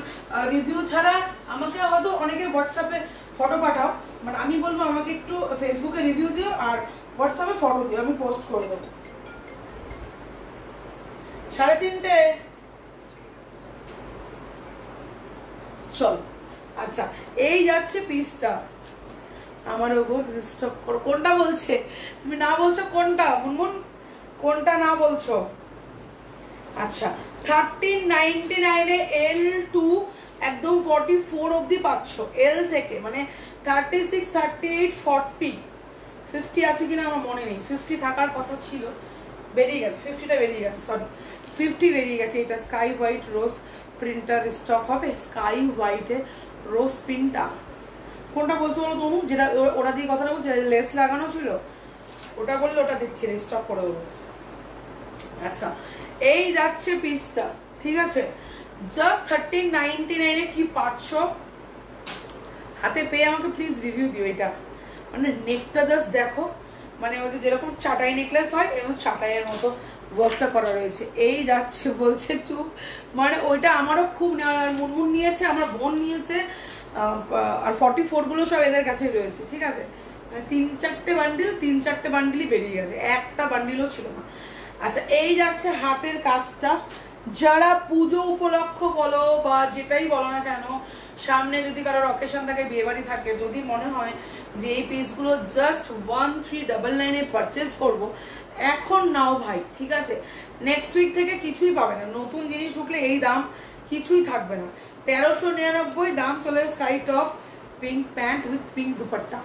রিভিউ ছাড়া আমাকে হয়তো অনেকে হোয়াটসঅ্যাপে ফটো পাঠাও, বাট আমি বলবো আমাকে একটু ফেসবুকে রিভিউ দিও আর হোয়াটসঅ্যাপে ফটো দিও, আমি পোস্ট করে দেবো। 3:30 চল। আচ্ছা, এই যাচ্ছে পিসটা আমার, ওগো স্টক করো। কোনটা বলছে? তুমি না বলছো কোনটা মুনমুন, কোনটা না বলছো? আচ্ছা, 1399 এ L2 একদম 44 অবধি পাচ্ছ এল থেকে, মানে 36, 38, 40, 50 আছে কিনা আমার মনে নেই, 50 থাকার কথা ছিল, বেরিয়ে গেছে 50টা, বেরিয়ে গেছে, সরি 50 বেরিয়ে গেছে। এটা sky white rose printer stock হবে, স্কাই হোয়াইটে রোজ প্রিন্টটা। কোনটা বলছো বলো তনু? যেটা ওরা যে কথাটা বলছে লেস লাগানো ছিল, ওটা বললে ওটা দিচ্ছি, স্টক করে দেবো। আচ্ছা, এই যাচ্ছে পিসটা, ঠিক আছে? জাস্ট 1399 এ কি পাচ্ছ হাতে পেয়ে আমাকে প্লিজ রিভিউ দিও। এটা মানে নেকটা জাস্ট দেখো, মানে ওই যে যেরকম চাটাই নেকলেস হয় এবং চাটাইয়ের মতো ওয়ার্কটা করা রয়েছে। এই যাচ্ছে বলছে চুপ, মানে ওইটা আমারও খুব মুনমুন নিয়েছে, আমার বোন নিয়েছে, আর 44 গুলো সব এদের কাছেই রয়েছে, ঠিক আছে? মানে 3-4 বান্ডিলই বেরিয়ে গেছে, একটা বান্ডিলও ছিল না। আচ্ছা, এই যাচ্ছে হাতের কাজটা, যারা পুজো উপলক্ষ বলো বা যেটাই বলো না কেন, সামনে যদি কারোর অকেশন থাকে, বিয়ে বাড়ি থাকে, যদি মনে হয় যে এই পিসগুলো জাস্ট 1399 এ পারচেস করবো, এখন নাও ভাই, ঠিক আছে? নেক্সট উইক থেকে কিছুই পাবে না, নতুন জিনিস ঢুকলে এই দাম কিছুই থাকবে না। 1399 দাম চলে sky top pink pant with pink dupatta.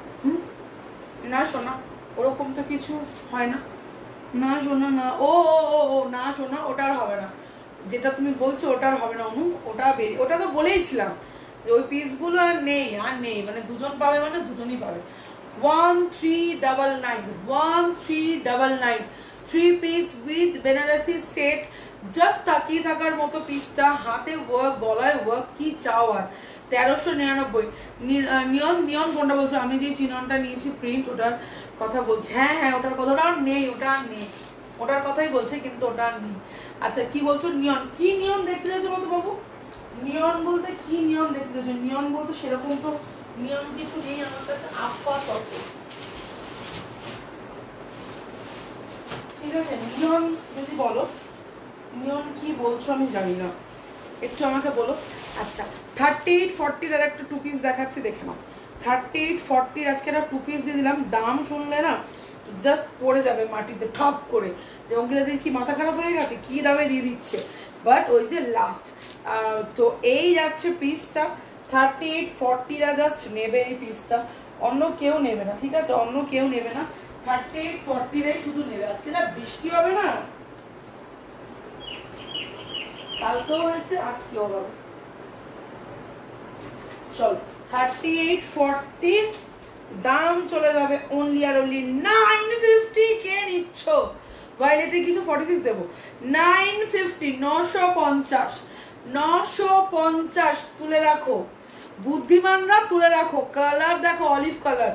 না শোনা, ওরকম তো কিছু হয় না, না শোনা না, ও ও ও ও না শোনা, ওটা আর হবে না, যেটা তুমি বলছো ওটা আর হবে না অনু, ওটা তো বলেইছিলাম যে ওই পিসগুলো আর নেই, মানে দুজন পাবে, মানে দুজনই পাবে। 1399 3 piece with Banarasi set, just তাকিয়ে থাকার মতো পিসটা, হাতে ওয়ার্ক, গলায় ওয়ার্ক, কি চাও আর। 1399। নিয়ন কোনটা বলছো? আমি যে চিননটা নিয়েছি প্রিন্ট, ওটার কথা বলছি। হ্যাঁ ওটার কথা, ওটা আর নেই, ওটার কথাই বলছে, কিন্তু ওটা আর নেই। আচ্ছা, কি বলছো? নিয়ন, কি নিয়ন দেখতে চাইছো বলতো বাবু? নিয়ন বলতে কি নিয়ন দেখতে চাইছো? নিয়ন বলতে সেরকম তো নিয়ন কিছু নেই আমার কাছে আপাতত, ঠিক আছে? নিয়ন যদি বলো, নিয়ন কি বলছো আমি জানি না, একটু আমাকে বলো। আচ্ছা, 38-40 এর একটা 2 পিস দেখাচ্ছি, দেখে নাও। 38-40 আজকে একটা 2 পিস দিয়ে দিলাম, দাম শুনলে না জাস্ট পড়ে যাবে মাটিতে ঠপ করে, যে অঙ্কিতাদের কি মাথা খারাপ হয়ে গেছে, কি দামে দিয়ে দিচ্ছে, বাট ওই যে লাস্ট। তো এই যাচ্ছে পিসটা, 38-40 জাস্ট নেবে এই পিসটা, অন্য কেউ নেবে না, ঠিক আছে? অন্য কেউ নেবে না, 38-40 শুধু নেবে। আজকে যা বৃষ্টি হবে না, কালকেও হয়েছে, আজকেও হবে। চল, 38-40 দাম চলে যাবে অনলি আর অনলি 950। কে নিচ্ছ? ভায়োলেটের কিছু 46 দেবো, 950, 950 তুলে রাখো, বুদ্ধিমানরা তুলে রাখো। কালার দেখো, অলিভ কালার,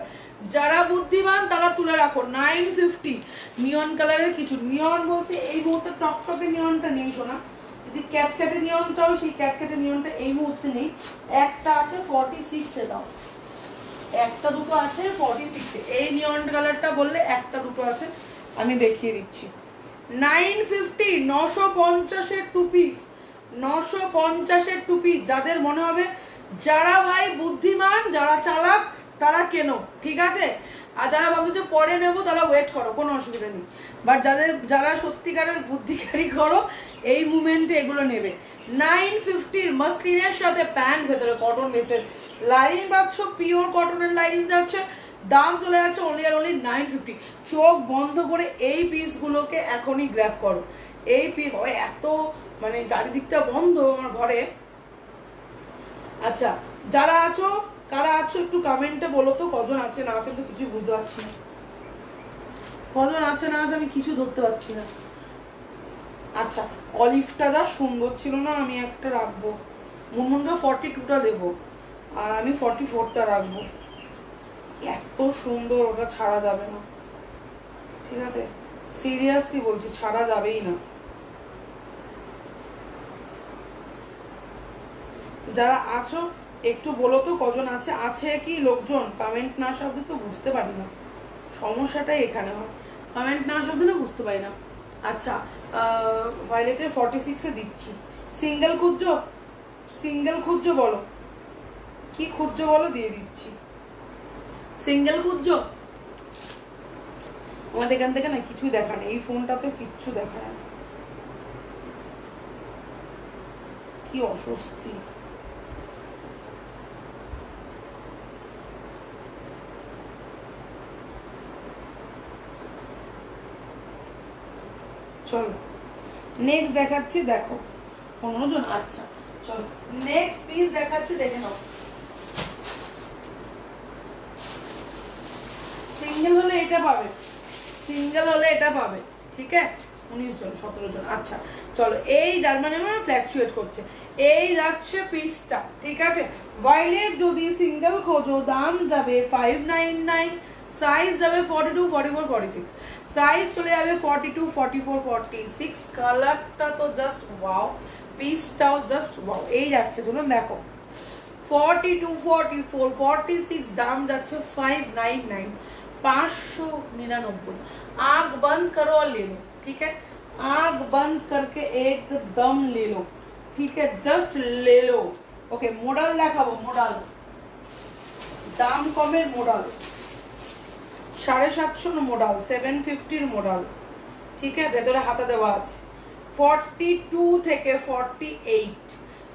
যারা বুদ্ধিমান তারা তুলে রাখো। 950 নিয়ন কালারের কিছু, নিয়ন বলতে এই মুহূর্তে টকটকে নিয়নটা নেই শোনা, যদি ক্যাটক্যাটে নিয়ন চাও, সেই ক্যাটক্যাটে নিয়নটা এই মুহূর্তে নেই, একটা আছে 46 এ, দাও একটা দুটো আছে 46 এ। এই নিয়ন কালারটা বললে একটা দুটো আছে, আমি দেখিয়ে দিচ্ছি। 950, 950 এর 2 পিস, 950 এর 2 পিস। যাদের মনে হবে, যারা ভাই বুদ্ধিমান, যারা চালাক, তারা কেনো, ঠিক আছে? আর যারা ভাবছো যে পরে নেবো, তারা ওয়েট করো, কোনো অসুবিধা নেই। বাট যারা সত্যিকারের বুদ্ধিকারী করো, এই মুভমেন্টে এগুলো নেবে। 950 মাসলিনের সাথে প্যান্ট, ভেতরে কটন বেসের লাইনিং পাচ্ছ, পিওর কটনের লাইনিং যাচ্ছে, দাম চলে যাচ্ছে অনলি আর অনলি 950। চোখ বন্ধ করে এই পিসগুলোকে এখনই গ্র্যাব করো। এই পিস এত মানে চারিদিকটা বন্ধ আমার ঘরে। আচ্ছা যারা আছো, কারা আছো একটু কমেন্টে বলো তো, কজন আছে না আছে তো কিছুই বুঝতে পারছি না, কজন আছে না আছে আমি কিছু ধরতে পারছি না। আচ্ছা অলিভটা যা সুন্দর ছিল না, আমি একটা রাখবো, মুনমুনকে 42টা দেবো আর আমি 44টা রাখবো। এত সুন্দর, ওটা ছাড়া যাবে না, ঠিক আছে সিরিয়াসলি বলছি, ছাড়া যাবেই না। যারা আছো একটু বলো তো কজন আছে, আছে কি লোকজন? কমেন্ট না আসা অব্দি তো বুঝতে পারি না, সমস্যাটাই এখানে হয়, কমেন্ট না আসা অব্দি না বুঝতে পারি না। আচ্ছা ভায়োলেটের 46-এ দিচ্ছি। সিঙ্গেল খুঁজছো? সিঙ্গেল খুঁজছো বলো, কি খুঁজছো বলো, দিয়ে দিচ্ছি। সিঙ্গেল খুঁজছো? আমাদের এখান থেকে না কিছুই দেখা নেই, এই ফোনটাতে কিচ্ছু দেখা নেই, কি অস্বস্তি। চলো নেক্সট দেখাচ্ছি, দেখো 15 জন। আচ্ছা চলো নেক্সট পিস দেখাচ্ছি, দেখে নাও। সিঙ্গেল হলে এটা পাবে, সিঙ্গেল হলে এটা পাবে, ঠিক আছে 19 জন 17 জন। আচ্ছা চলো এই জার্মানি মানে ফ্ল্যাকচুয়েট করছে, এই যাচ্ছে পিসটা, ঠিক আছে। ভায়োলেট যদি সিঙ্গেল খোঁজো দাম যাবে 599, সাইজ যাবে 42 44 46, সাইজ চলে যাবে 42 44 46। কালারটা তো জাস্ট ওয়াও, পিসটাও জাস্ট ওয়াও। এই যাচ্ছে চলুন দেখো 42 44 46, দাম যাচ্ছে 599 599। आग बंद करो और ले लो, ठीक है, आग बंद करके एकदम ले लो, ठीक है जस्ट ले लो। ओके मॉडल দেখাবো, মডেল দাম কমের মডেল 750 মডেল 750 মডেল, ঠিক আছে ভেতরে হাতা দেওয়া আছে। 42 থেকে 48,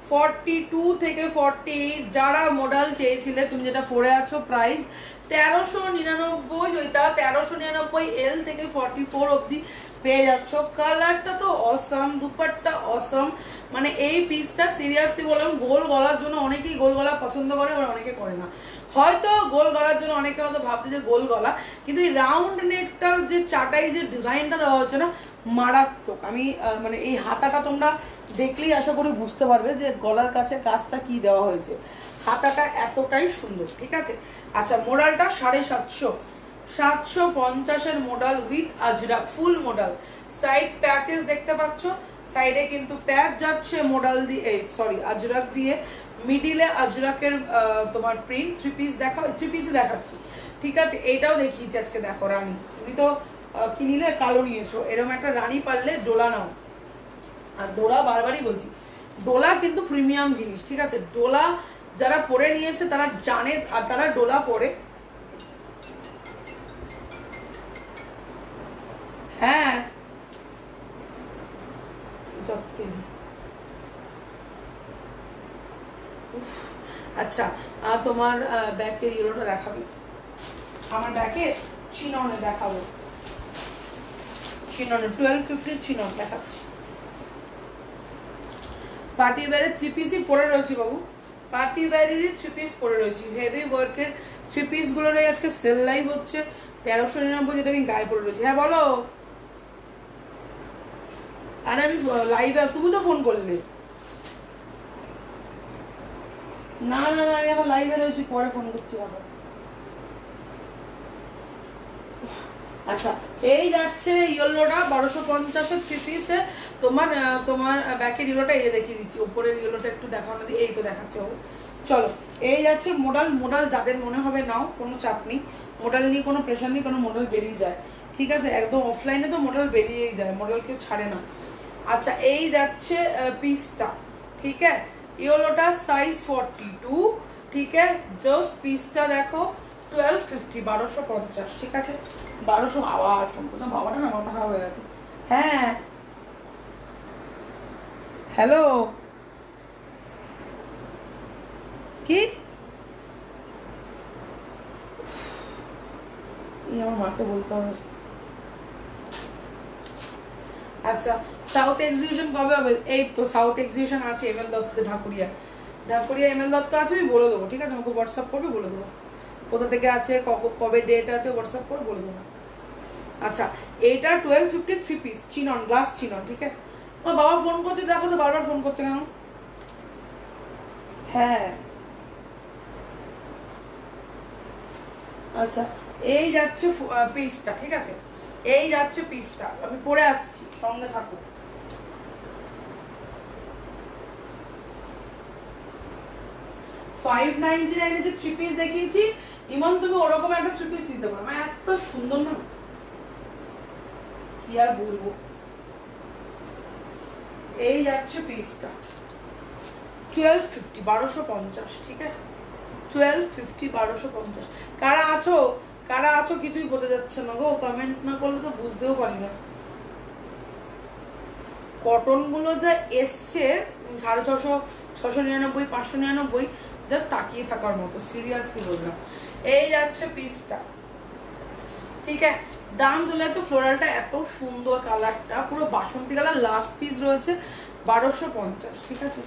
42 থেকে 48 যারা মডেল চেয়েছিলে, তুমি যেটা পরে আছো প্রাইস 1399, ওইটা 1399 এল থেকে 44 অবধি পেয়ে যাচ্ছ। কালারটা তো অসাম, দুপাট্টা অসাম, মানে এই পিসটা সিরিয়াসলি বললাম, গোল গলার জন্য অনেকেই গোল গলা পছন্দ করে, আবার অনেকে করে না। হয়তো গোল গলার জন্য অনেকে হয়তো ভাবছে যে গোল গলা, কিন্তু এই রাউন্ড নেকটার যে চাটাই যে ডিজাইনটা দেওয়া হচ্ছে না মারাত্মক। আমি মানে এই হাতাটা তোমরা দেখলেই আশা করি বুঝতে পারবে যে গলার কাছে কাজটা কি দেওয়া হয়েছে, হাতাটা এতটাই সুন্দর, ঠিক আছে। আচ্ছা মোডালটা 750, 750-এর model with Ajrak full model. Side patches দেখতে পাচ্ছ, সাইডে কিন্তু প্যাচ যাচ্ছে মডেল দিয়ে, সরি আজরাক দিয়ে, মিডিলে আজরাকের তোমার প্রিন্ট। 3 পিস দেখাও, 3 পিসে দেখাচ্ছি, ঠিক আছে। এইটাও দেখিয়েছি আজকে, দেখো রানী, তুমি তো কি নিলে কালো নিয়েছো, এরকম একটা রানী পারলে ডোলা নাও। আর ডোলা বারবারই বলছি, ডোলা কিন্তু প্রিমিয়াম জিনিস, ঠিক আছে। ডোলা যারা পরে নিয়েছে তারা জানে, আর তারা ডোলা পরে, হ্যাঁ আচ্ছা তোমার ব্যাকের ইয়েলোটা দেখাবে, আমার ব্যাকে চিননে দেখাবো, চিননে 1250 চিনন দেখাচ্ছি। পার্টি ওয়্যারের 3 পিসই পরে রয়েছি বাবু, পার্টি ওয়্যারেরই 3 পিস পরে রয়েছি, হেভি ওয়ার্কের 3 পিস গুলোর আজকে সেল লাইভ হচ্ছে 1399, যেটা আমি গায়ে পরে রয়েছি। হ্যাঁ বলো, আরে আমি লাইভে, তুমি তো ফোন করলে। না না না আমি এখন লাইভে রয়েছি, পরে ফোন করছি আবার। আচ্ছা এই যাচ্ছে ইয়েলোটা 1250-এর 3 পিসে, তোমার তোমার ব্যাকের ইয়েলোটা এই দেখিয়ে দিচ্ছি, উপরের ইয়েলোটা একটু দেখাও না, এই তো দেখাচ্ছে ও। চলো এই যাচ্ছে মডেল, মডেল যাদের মনে হবে নাও, কোনো চাপ নেই, মডেল নিয়ে কোনো প্রেশার নেই, কোনো মডেল বেরিয়ে যায়, ঠিক আছে। একদম অফলাইনে তো মডেল বেরিয়েই যায়, মডেল কেউ ছাড়ে না। আচ্ছা এই যাচ্ছে পিসটা, ঠিক আছে, ইয়েলোটা সাইজ 42, ঠিক আছে। জাস্ট পিসটা দেখো 1250, 1250, ঠিক আছে 1200। আবার ফোন করতাম, বাবাটা না মাথা খারাপ হয়ে গেছে। হ্যাঁ হ্যালো, কি আমার মাকে বলতে হবে। আচ্ছা, সাউথ এক্সিবিশন কবে হবে? এই তো সাউথ এক্সিবিশন আছে এমএল দত্ত ঢাকুরিয়া এমএল দত্ত আছে, আমি বলে দেবো, ঠিক আছে? আমাকে হোয়াটসঅ্যাপ করবে, বলে দেবো কোথা থেকে আছে, কবে ডেট আছে, হোয়াটসঅ্যাপ করে বলে দেবো। আচ্ছা, এইটা 1250 3 পিস চিনন, গ্লাস চিনন, ঠিক আছে? আমার বাবা ফোন করছে, দেখো তো বারবার ফোন করছে কেন? হ্যাঁ, আচ্ছা, এই যাচ্ছে পিসটা, ঠিক আছে? এই যাচ্ছে পিসটা, আমি পরে আসছি, সঙ্গে থাকো। 599 যে 3 পিস দেখিয়েছি, ইমন তুমি ওরকম একটা 3 পিস নিতে পারো, মানে এত সুন্দর না, কি আর বলবো। এই যাচ্ছে পিসটা 1250, 1250, ঠিক আছে? 1250, 1250। কারা আছো কিছুই বোঝা যাচ্ছে না গো, কমেন্ট না করলে তো বুঝতেও পারি না। কটন গুলো যা এসছে 650, 699, 599, জাস্ট তাকিয়ে থাকার মতো, সিরিয়াসলি বললাম। এই যাচ্ছে পিসটা, ঠিক আছে? দাম চলে যাচ্ছে, ফ্লোরালটা এত সুন্দর, কালারটা পুরো বাসন্তী কালার, লাস্ট পিস রয়েছে 1250, ঠিক আছে?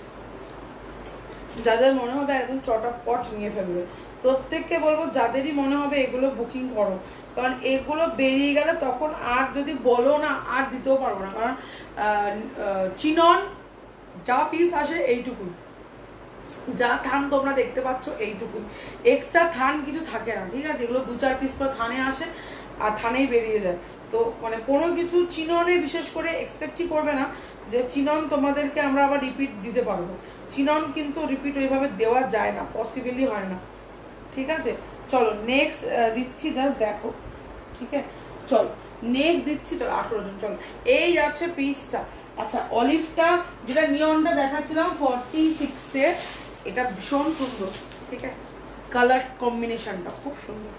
যাদের মনে হবে একদম চটাপট নিয়ে ফেলবে, প্রত্যেককে বলবো যাদেরই মনে হবে এগুলো বুকিং করো, কারণ এগুলো বেরিয়ে গেলে তখন আর যদি বলো না, আর দিতেও পারবো না, কারণ চিনন যা পিস আসে এইটুকুই, যা থান তোমরা দেখতে পাচ্ছ এইটুকুই, এক্সট্রা থান কিছু থাকে না, ঠিক আছে? এগুলো 2-4 পিস করে থানে আসে আর থানেই বেরিয়ে যায়। তো মানে কোনো কিছু চিননে বিশেষ করে এক্সপেক্টই করবে না যে চিনন তোমাদেরকে আমরা আবার রিপিট দিতে পারবো। চিনন কিন্তু রিপিট ওইভাবে দেওয়া যায় না, পসিবলই হয় না, ঠিক আছে? চলো নেক্সট দিচ্ছি, জাস্ট দেখো, ঠিক আছে? চলো নেক্সট দিচ্ছি, চলো 18 জন, চলো। এই যাচ্ছে পিসটা। আচ্ছা, অলিভটা যেটা নিয়নটা দেখাচ্ছিলাম 46-এ, এটা ভীষণ সুন্দর, ঠিক আছে? কালার কম্বিনেশনটা খুব সুন্দর,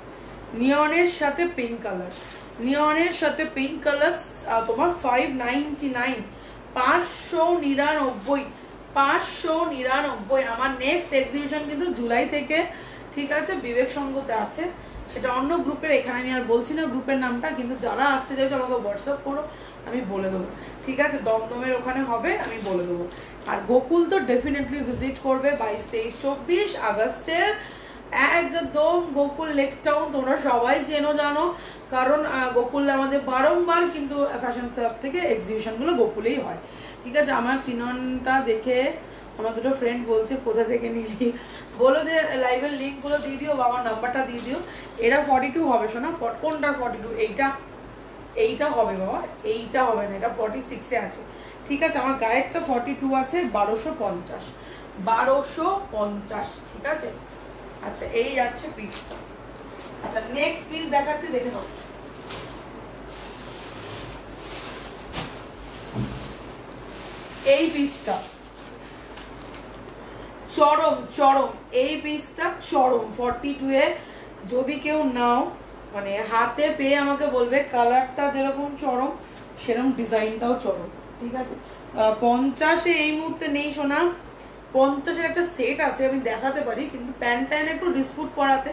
নিয়নের সাথে পিঙ্ক কালার, নিয়নের সাথে পিঙ্ক কালার, তোমার 599, 599, 599। আমার নেক্সট এক্সিবিশন কিন্তু জুলাই থেকে, ঠিক আছে? বিবেক সঙ্গতে আছে, সেটা অন্য গ্রুপের, এখানে আমি আর বলছি না গ্রুপের নামটা, কিন্তু যারা আসতে চাইছো আমাকে হোয়াটসঅ্যাপ করো, আমি বলে দেবো, ঠিক আছে? দমদমের ওখানে হবে, আমি বলে দেবো। আর গোকুল তো ডেফিনেটলি ভিজিট করবে 22, 23, 24 আগস্টের, একদম গোকুল লেক টাউন, তোমরা সবাই চেনো জানো, কারণ গোকুল আমাদের বারংবার কিন্তু ফ্যাশন সাব থেকে এক্সিবিশনগুলো গোকুলেই হয়, ঠিক আছে? আমার চিননটা দেখে আমার দুটো ফ্রেন্ড বলছে কোথা থেকে নিলি, বলো যে লাইভের লিঙ্কগুলো দিয়ে দিও, বাবার নাম্বারটা দিয়ে দিও। এরা 42 হবে, শোনা? কোনটা 42? এইটা হবে বাবা, এইটা হবে না, এটা 46-এ আছে, ঠিক আছে? আমার গায়েরটা 42 আছে, 1250, 1250, ঠিক আছে? আচ্ছা, এই যাচ্ছে পিসটা। আচ্ছা, নেক্সট পিস দেখাচ্ছি, দেখে নাও। এই পিসটা চরম, এই পিসটা চরম, 42-এ যদি কেউ নাও, মানে হাতে পেয়ে আমাকে বলবে কালারটা যেরকম চরম, সেরকম ডিজাইনটাও চরম, ঠিক আছে? 50-এ এই মুহূর্তে নেই সোনা, 50-এর একটা সেট আছে, আমি দেখাতে পারি, কিন্তু প্যান্টটা একটু ডিসপুট করাতে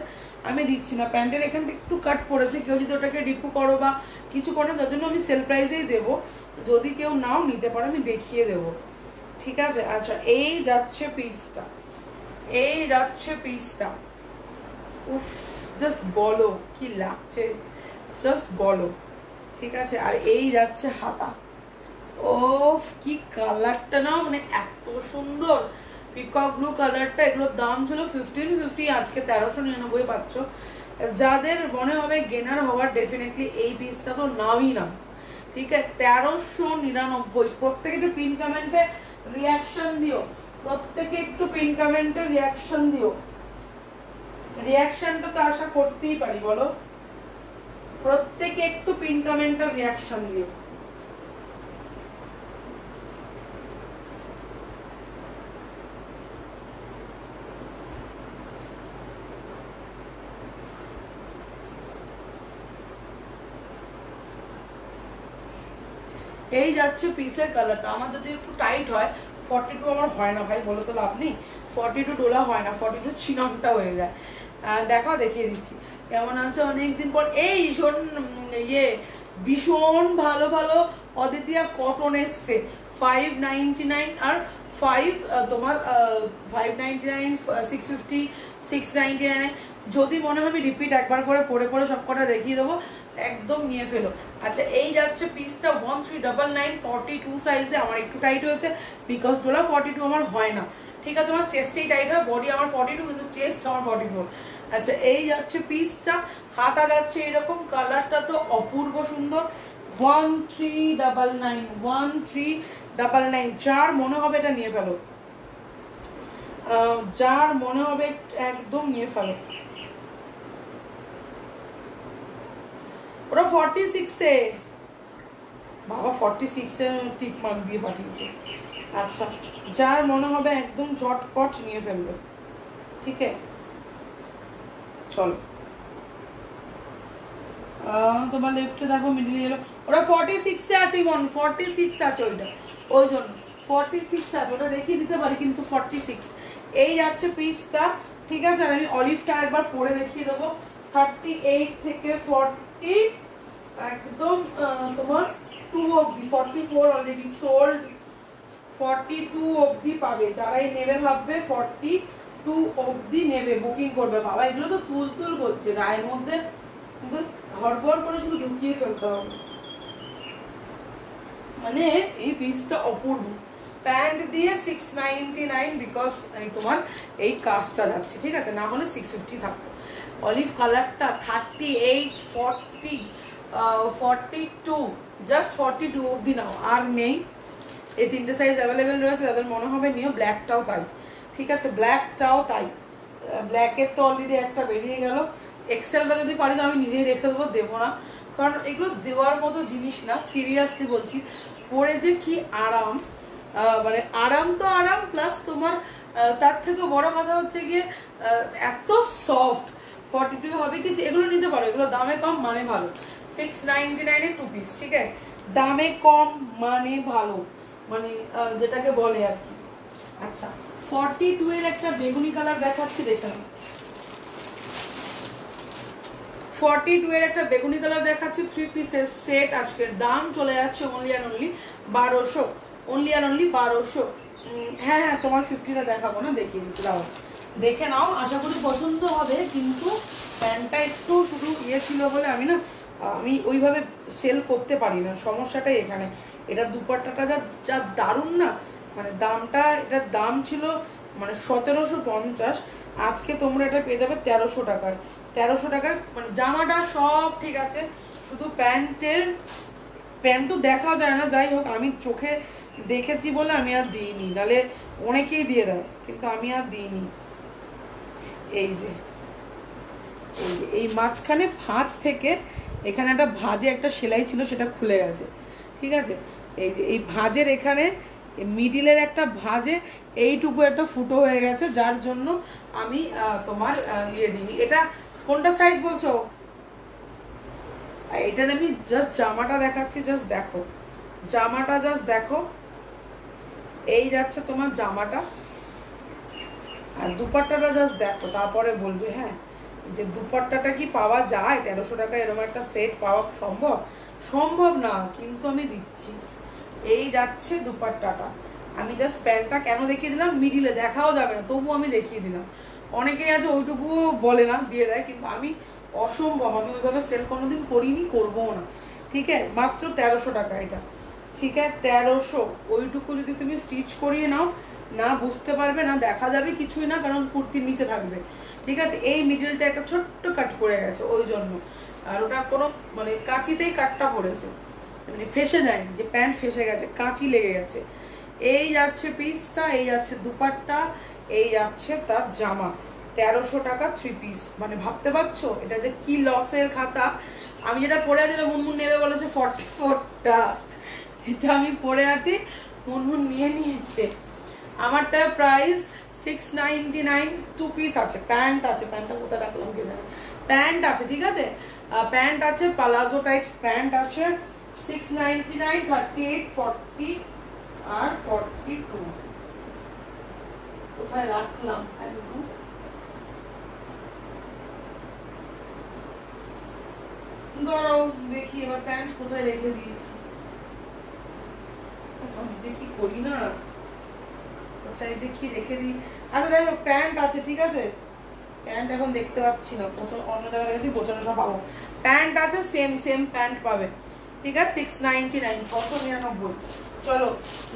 আমি দিচ্ছি না, প্যান্টের এখানটা একটু কাট পড়েছে, কেউ যদি ওটাকে ডিপু করো বা কিছু করো, তার জন্য আমি সেল প্রাইসেই দেবো, যদি কেউ নাও নিতে পারো, আমি দেখিয়ে দেবো, ঠিক আছে? আচ্ছা, এই যাচ্ছে পিসটা, এই যাচ্ছে পিসটা, উফ, জাস্ট বলো কি লাগছে, জাস্ট বলো, ঠিক আছে? আর এই যাচ্ছে হাতা, ওফ কি কালারটা না, মানে এত সুন্দর পিকক ব্লু কালারটা। এগুলোর দাম ছিল 1550, আজকে 1399 পাচ্ছ। যাদের মনে হবে গেনার হওয়ার, ডেফিনেটলি এই পিসটা তো নাওই না, ঠিক আছে? 1399। প্রত্যেকে একটু পিন কমেন্টে রিয়াকশন দিও, প্রত্যেকে একটু পিন কমেন্টে রিয়াকশন দিও, রিয়াকশনটা তো আশা করতেই পারি, বলো? প্রত্যেকে একটু পিন কমেন্টে রিয়াকশন দিও। এই যাচ্ছে পিসের কালারটা। আমার যদি একটু টাইট হয়, 42 আমার হয় না ভাই, বলে তো লাভ নেই, 42 ডোলা হয় না, 42 চিননটা হয়ে যায়। দেখাও, দেখিয়ে দিচ্ছি কেমন আছে অনেকদিন পর। এই শোন, ইয়ে ভীষণ ভালো ভালো অদ্বিতীয়া কটন এসছে 599 আর 5 তোমার 599, 650, 699। যদি মনে হয় আমি রিপিট একবার করে পরে পরে সব কটা দেখিয়ে দেবো, একদম নিয়ে ফেলো। আচ্ছা এই যাচ্ছে পিসটা 1399, 42 সাইজে। আমার একটু টাইট হয়েছে বিকজ ডোলা 42 আমার হয় না, ঠিক আছে? আমার চেস্টেই টাইট হয়, বডি আমার 42 কিন্তু চেস্ট আমার 44। আচ্ছা এই যাচ্ছে পিসটা, হাতা যাচ্ছে এরকম, কালারটা তো অপূর্ব সুন্দর। 1399, 1399। যার মনে হবে এটা নিয়ে ফেলো, যার মনে হবে একদম নিয়ে ফেলো। ওরা 46 এ, বাবা 46 এ টিক মার্ক দিয়ে পাঠিয়েছে। আচ্ছা যার মনে হবে একদম ঝটপট নিয়ে ফেলবে, ঠিক আছে? চলো তোমার লেফটে দেখো, মিডিলে এলো। ওরা 46 এ আছে, 46 আছে ওইটা, ওই জন্য 46 আছে, ওটা দেখিয়ে দিতে পারি কিন্তু 46। এই যাচ্ছে পিসটা, ঠিক আছে? আর আমি অলিভটা একবার পরে দেখিয়ে দেবো। 38 থেকে 40 একদম তোমার 2 অবধি, 44 অলরেডি সোল্ড, 42 অবধি পাবে। যারাই নেবে ভাববে 42 অবধি নেবে, বুকিং করবে। বাবা এগুলো তো তুল তুল করছে গায়ের মধ্যে, হড়বড় করে শুধু ঢুকিয়ে ফেলতে হবে। মানে এই পিসটা অপূর্ব। প্যান্ট দিয়ে 699 বিকজ তোমার এই কাজটা যাচ্ছে, ঠিক আছে? না হলে 650 থাকতো। অলিভ কালারটা 38, 40, 42, জাস্ট 42 অবধি নাও, আর নেই। এই তিনটে সাইজ অ্যাভেলেবেল রয়েছে, যাদের মনে হবে নিও। ব্ল্যাকটাও তাই, ঠিক আছে? ব্ল্যাকটাও তাই। ব্ল্যাকের তো অলরেডি একটা বেরিয়ে গেল। এক্সেলটা যদি পারি তো আমি নিজেই রেখে দেবো, দেবো না, কারণ এগুলো দেওয়ার মতো জিনিস না। সিরিয়াসলি বলছি, পরে যে কি আরাম, মানে আরাম তো আরাম, প্লাস তোমার তার থেকেও বড় কথা হচ্ছে গিয়ে এত সফট। 42 হবে কিছু, এগুলো নিতে পারো, এগুলো দামে কম মানে ভালো। 699 এর 2 পিস, ঠিক আছে? দামে কম মানে ভালো, মানে যেটাকে বলে আর কি। আচ্ছা 42 এর একটা বেগুনি কালার দেখাচ্ছি, দেখে নাও। 42 এর একটা বেগুনি কালার দেখাচ্ছি, 3 পিসের সেট। আজকের দাম চলে যাচ্ছে only and only 1200, only and only 1200। হ্যাঁ হ্যাঁ, তোমার 50টা দেখাবো না, দেখিয়ে দিচ্ছি, দাও দেখে নাও, আশা করি পছন্দ হবে। কিন্তু প্যান্টটা একটু শুধু ইয়ে ছিল বলে আমি ওইভাবে সেল করতে পারি না, সমস্যাটাই এখানে। এটা দুপাট্টাটা যা যা দারুণ না, মানে দামটা, এটার দাম ছিল মানে 1750, আজকে তোমরা এটা পেয়ে যাবে 1300 টাকায়। 1300 টাকায় মানে জামাটা সব ঠিক আছে, শুধু প্যান্ট তো দেখাও যায় না। যাই হোক, আমি চোখে দেখেছি বলে আমি আর দিইনি, নাহলে অনেকেই দিয়ে দেয়, কিন্তু আমি আর দিইনি। এই যে এই মাঝখানে ভাঁজ থেকে এখানে একটা ভাঁজে একটা সেলাই ছিল, সেটা খুলে গেছে, ঠিক আছে? এই যে এই ভাঁজের এখানে মিডিলের একটা ভাঁজে এইটুকু একটা ফুটো হয়ে গেছে, যার জন্য আমি তোমার ইয়ে দিইনি। এটা কোনটা সাইজ বলছো? এটার আমি জাস্ট জামাটা দেখাচ্ছি, জাস্ট দেখো জামাটা, জাস্ট দেখো। এই যাচ্ছে তোমার জামাটা, আর দুপাট্টাটা জাস্ট দেখো, তারপরে বলবে হ্যাঁ যে দুপাট্টাটা কি পাওয়া যায় 1300 টাকায়, এরকম একটা সেট পাওয়া সম্ভব? সম্ভব না, কিন্তু আমি দিচ্ছি। এই যাচ্ছে দুপাট্টাটা। আমি জাস্ট প্যান্টটা কেন দেখিয়ে দিলাম, মিডিলে দেখাও যাবে না, তবু আমি দেখিয়ে দিলাম। অনেকেই আছে ওইটুকুও বলে না, দিয়ে দেয়, কিন্তু আমি অসম্ভব, আমি ওইভাবে সেল কোনোদিন করিনি, করবও না, ঠিক আছে? মাত্র 1300 টাকা এটা, ঠিক আছে? 1300। ওইটুকু যদি তুমি স্টিচ করিয়ে নাও, না বুঝতে পারবে, না দেখা যাবে, কিছুই না, কারণ কুর্তির নিচে থাকবে, ঠিক আছে? এই মিডিলটা একটা ছোট্ট কাট পড়ে গেছে ওই জন্য, আর ওটা কোনো মানে কাঁচিতেই কাটটা পড়েছে, মানে ফেসে যায়নি যে প্যান্ট ফেসে গেছে, কাঁচি লেগে গেছে। এই যাচ্ছে পিসটা, এই যাচ্ছে দুপাট্টা, এই যাচ্ছে তার জামা। 1300 টাকা 3 পিস, মানে ভাবতে পারছো এটা যে কি লসের খাতা। আমি যেটা পরে আছি, মুনমুন নেবে বলেছে 44টা, যেটা আমি পরে আছি মুনমুন নিয়ে নিয়েছে। আমারটার প্রাইস 699, 2 পিস আছে, প্যান্ট আছে, প্যান্টটা কোথায় রাখলাম কি জানি, প্যান্ট আছে, ঠিক আছে? প্যান্ট আছে, পালাজো টাইপ প্যান্ট আছে, 699, 38, 40 আর 42। কোথায় রাখলাম? দাঁড়াও দেখি এবার প্যান্ট কোথায় রেখে দিয়েছি, আমি যে কি করি না, কোথায় যে কি রেখে দিই। আচ্ছা দেখো প্যান্ট আছে, ঠিক আছে, প্যান্ট এখন দেখতে পাচ্ছি না, কোথাও অন্য জায়গায় রেখেছি, বোঝানো সব পাবো। প্যান্ট আছে, সেম প্যান্ট পাবে, ঠিক আছে, 699, 699। চলো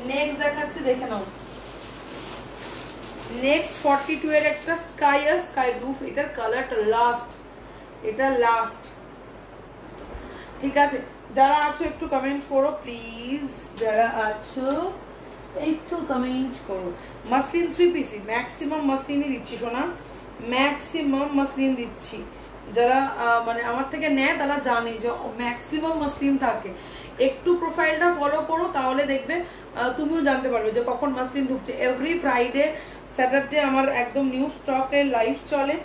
নেক্সট দেখাচ্ছি, দেখে নাও। নেক্সট 42 এর একটা স্কাই ব্লু, এটার কালারটা লাস্ট, এটা লাস্ট, ঠিক আছে। যারা আছো একটু কমেন্ট করো প্লিজ, যারা আছো একটু কমেন্ট করো। মাসলিন 3 পিসি, ম্যাক্সিমাম মাসলিনই দিচ্ছি সোনা, ম্যাক্সিমাম মাসলিন দিচ্ছি। যারা মানে আমার থেকে নেয় তারা জানে যে ম্যাক্সিমাম মাসলিন থাকে। একটু প্রোফাইলটা ফলো করো, তাহলে দেখবে তুমিও জানতে পারবে যে কখন মাসলিন ঢুকছে। এভরি ফ্রাইডে স্যাটারডে আমার একদম নিউ স্টকে লাইভ চলে,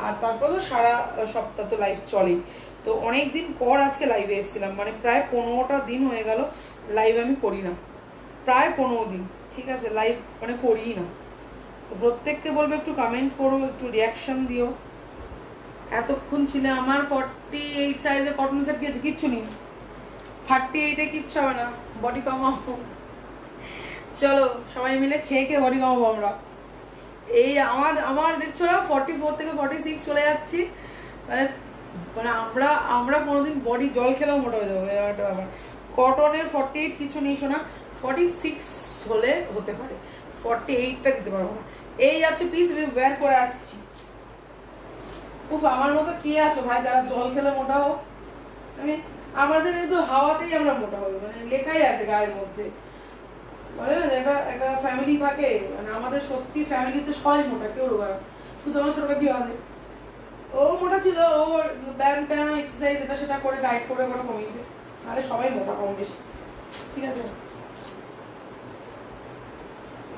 আর তারপর তো সারা সপ্তাহ তো লাইভ চলেই। তো অনেক দিন পর আজকে লাইভে এসেছিলাম, মানে প্রায় 15টা দিন হয়ে গেল লাইভ আমি করি না, প্রায় 15 দিন, ঠিক আছে, লাইভ মানে করি না। তো প্রত্যেককে বলবো একটু কমেন্ট করো, একটু রিয়াকশন দিও। এতক্ষণ ছিল আমার 48 সাইজে কটন সেট গেছে, কিচ্ছু নেই, 38-এ কিচ্ছু হবে না, বডি কমাও। চলো সবাই মিলে খেয়ে বডি কমাবো আমরা। এই আমার দেখছো না 44 থেকে 46 চলে যাচ্ছি, মানে মানে আমরা কোনোদিন বডি জল খেলেও মোটা হয়ে যাবো, এরকম একটা ব্যাপার। কটনের 48 কিছু নেই শোনা, 46 হলে হতে পারে, 48টা দিতে পারবো না। এই আছে পিস, আমি ওয়্যার করে আসছি। উফ, আমার মতো কে আছো ভাই যারা জল খেলে মোটা হোক? আমি আমাদের এই তো হাওয়াতেই আমরা মোটা হবো, মানে লেখাই আছে গায়ের মধ্যে, বলে না একটা একটা ফ্যামিলি থাকে, মানে আমাদের সত্যি ফ্যামিলিতে সবাই মোটা, কেউ রোগা, শুধু আমার ছোটটা কি হবে, ও মোটা ছিল, ও ব্যায়াম ট্যাম এক্সারসাইজ এটা সেটা করে ডায়েট করে করে কমিয়েছে, নাহলে সবাই মোটা কম বেশি, ঠিক আছে।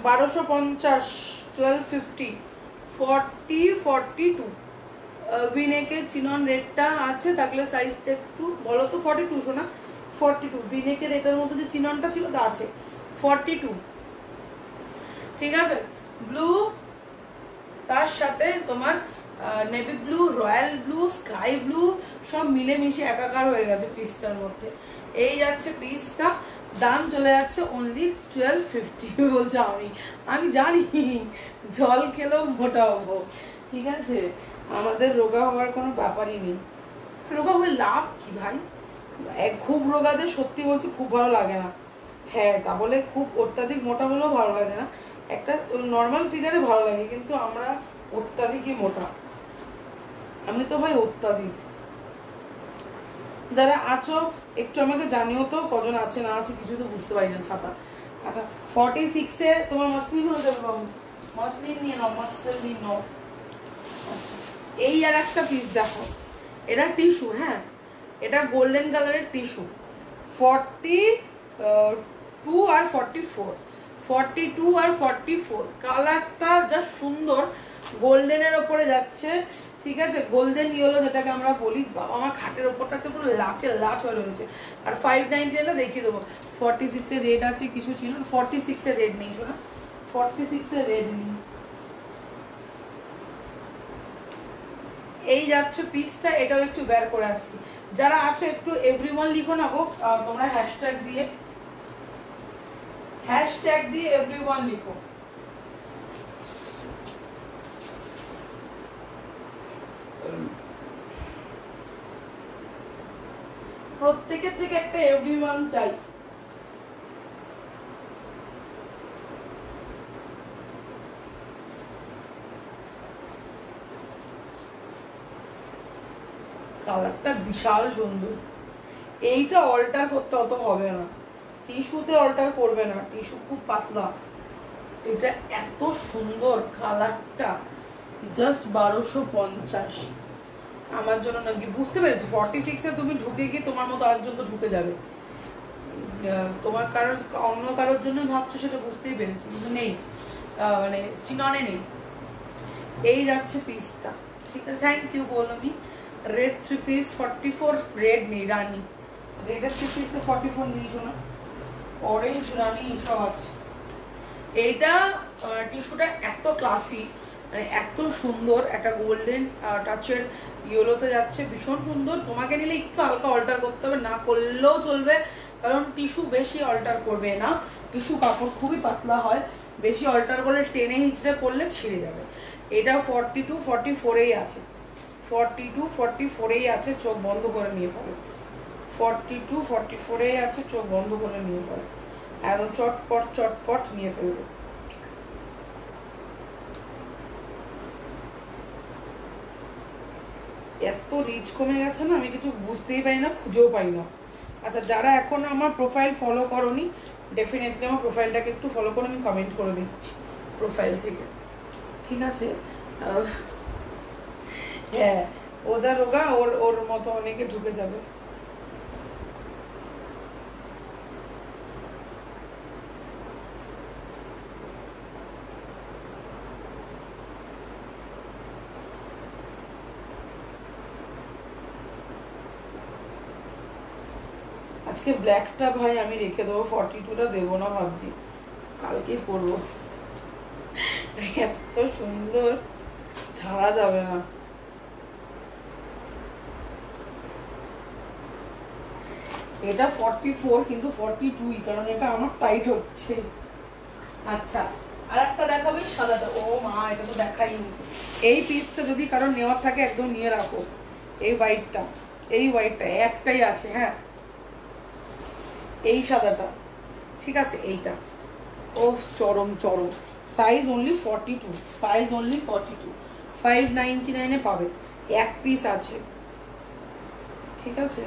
1250, 1250, 40, 42 ভিনেকের চিনন রেটটা আছে, থাকলে সাইজটা একটু বলো তো। 42 শোনা, 42 ভিনেকের এটার মধ্যে যে চিননটা ছিল তা আছে, 42, ঠিক আছে। ব্লু, তার সাথে তোমার navy blue, royal blue, sky blue সব মিলেমিশে একাকার হয়ে গেছে পিসটার মধ্যে। এই যাচ্ছে পিসটা, দাম চলে যাচ্ছে অনলি 1250। বলছে আমি জানি জল খেলেও মোটা হবো, ঠিক আছে, আমাদের রোগা হওয়ার কোনো ব্যাপারই নেই। রোগা হয়ে লাভ কি ভাই? খুব রোগাদের সত্যি বলছি খুব ভালো লাগে না, হ্যাঁ তা বলে খুব অত্যাধিক মোটা হলেও ভালো লাগে না, একটা নর্মাল ফিগারে ভালো লাগে, কিন্তু আমরা অত্যাধিকই মোটা, আমি তো ভাই অত্যাধিক। যারা আছো একটু আমাকে জানিও তো, কজন আছে না আছে কিছু তো বুঝতে পারি না ছাতা। আচ্ছা 46-এ তোমার মাসলিন হয়ে যাবে বাবু, মাসলিন নিয়ে নাও, মাসলিন নাও। আচ্ছা এই আর একটা পিস দেখো, এটা টিস্যু, হ্যাঁ এটা গোল্ডেন কালারের টিস্যু, 42 আর 44, 42 আর 44 কালারটা যা সুন্দর, গোল্ডেনের ওপরে যাচ্ছে, ঠিক আছে, গোল্ডেন ইয়েলো যেটাকে আমরা বলি। বাবা আমার খাটের ওপরটাতে পুরো লাটে লাট হয়ে রয়েছে। আর 599 দেখিয়ে দেবো, 46-এর রেড আছে কিছু ছিল, 46-এর রেড নেই শোনা, 46-এর রেড নেই। এই যাচ্ছে পিসটা, এটাও একটু বের করে আসছি। যারা আছে একটু এভরিওয়ান লিখো না গো, তোমরা হ্যাশট্যাগ দিয়ে এভরিওয়ান লিখো। প্রত্যেকের থেকে একটা এভরিওয়ান চাই। কালারটা বিশাল সুন্দর, এইটা অল্টার করতে অত হবে না, টিস্যুতে অল্টার করবে না, টিস্যু খুব পাতলা, এটা এত সুন্দর কালারটা, জাস্ট 1250 আমার জন্য নাকি, বুঝতে পেরেছি 46-এ তুমি ঢুকে গিয়ে তোমার মতো আরেকজন তো ঢুকে যাবে, তোমার কারোর অন্য কারোর জন্য ভাবছো সেটা বুঝতেই পেরেছি, কিন্তু নেই, মানে চিননে নেই। এই যাচ্ছে পিসটা, ঠিক আছে, থ্যাংক ইউ বলমি। রেড 3 পিস 44, রেড নেই, রানী, রেডের 3 পিসে 44 নেই শোনা, অরেঞ্জ রানী সব আছে। এইটা টিস্যুটা এত ক্লাসি, মানে এত সুন্দর একটা গোল্ডেন টাচের ইয়েলোতে যাচ্ছে, ভীষণ সুন্দর। তোমাকে নিলে একটু হালকা অল্টার করতে হবে, না করলেও চলবে, কারণ টিস্যু বেশি অল্টার করবে না, টিস্যু কাপড় খুবই পাতলা হয়, বেশি অল্টার করলে টেনে হিচড়ে পড়লে ছিঁড়ে যাবে। এটা 42 44এই আছে, 42 44এই আছে, চোখ বন্ধ করে নিয়ে ফেলো। 42 44এই আছে, চোখ বন্ধ করে নিয়ে ফেলো, একদম চটপট চটপট নিয়ে ফেলবে। এত রিচ কমে গেছে না, আমি কিছু বুঝতেই পারি না, খুঁজেও পাই না। আচ্ছা, যারা এখন আমার প্রোফাইল ফলো করোনি, ডেফিনেটলি আমার প্রোফাইলটাকে একটু ফলো করে, আমি কমেন্ট করে দিচ্ছি প্রোফাইল থেকে, ঠিক আছে? হ্যাঁ, ও যা রোগা, ওর ওর মতো অনেকে ঢুকে যাবে। আজকে ব্ল্যাকটা ভাই আমি রেখে দেবো, 42টা দেবো না ভাবছি, কালকেই পরবো, এত সুন্দর ছাড়া যাবে না। এটা 44 কিন্তু 42, কারণ এটা আমার টাইট হচ্ছে। আচ্ছা, আর একটা দেখাবে সাদাটা। ও মা, এটা তো দেখাইনি। এই পিসটা যদি কারণ নেওয়ার থাকে একদম নিয়ে রাখো। এই হোয়াইটটা, এই হোয়াইটটা একটাই আছে, হ্যাঁ, এই সাদাটা, ঠিক আছে? এইটা ও চরম চরম, সাইজ অনলি 42, সাইজ অনলি 42, 599-এ পাবে, এক পিস আছে, ঠিক আছে?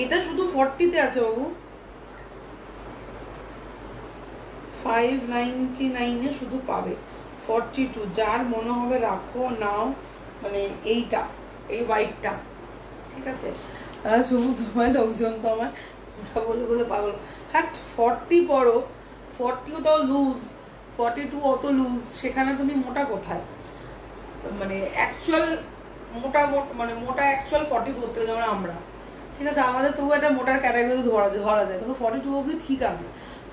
এটা শুধু 40-তে আছে বাবু, 599-এ শুধু পাবে, 42। যার মনে হবে রাখো, নাও, মানে এইটা, এই হোয়াইটটা, ঠিক আছে? শুধু তোমার লোকজন তো আমার বলে বলে পাগল। হ্যাঁ, 40 পড়ো, 40ও তাও লুজ, 42 অত লুজ, সেখানে তুমি মোটা কোথায়? মানে অ্যাকচুয়াল মোটা, মানে মোটা অ্যাকচুয়াল 44 থেকে, যেমন আমরা, ঠিক আছে? আমাদের তবু একটা মোটার ক্যাটাগরি ধরা যায়, কিন্তু 42 অবধি ঠিক আছে।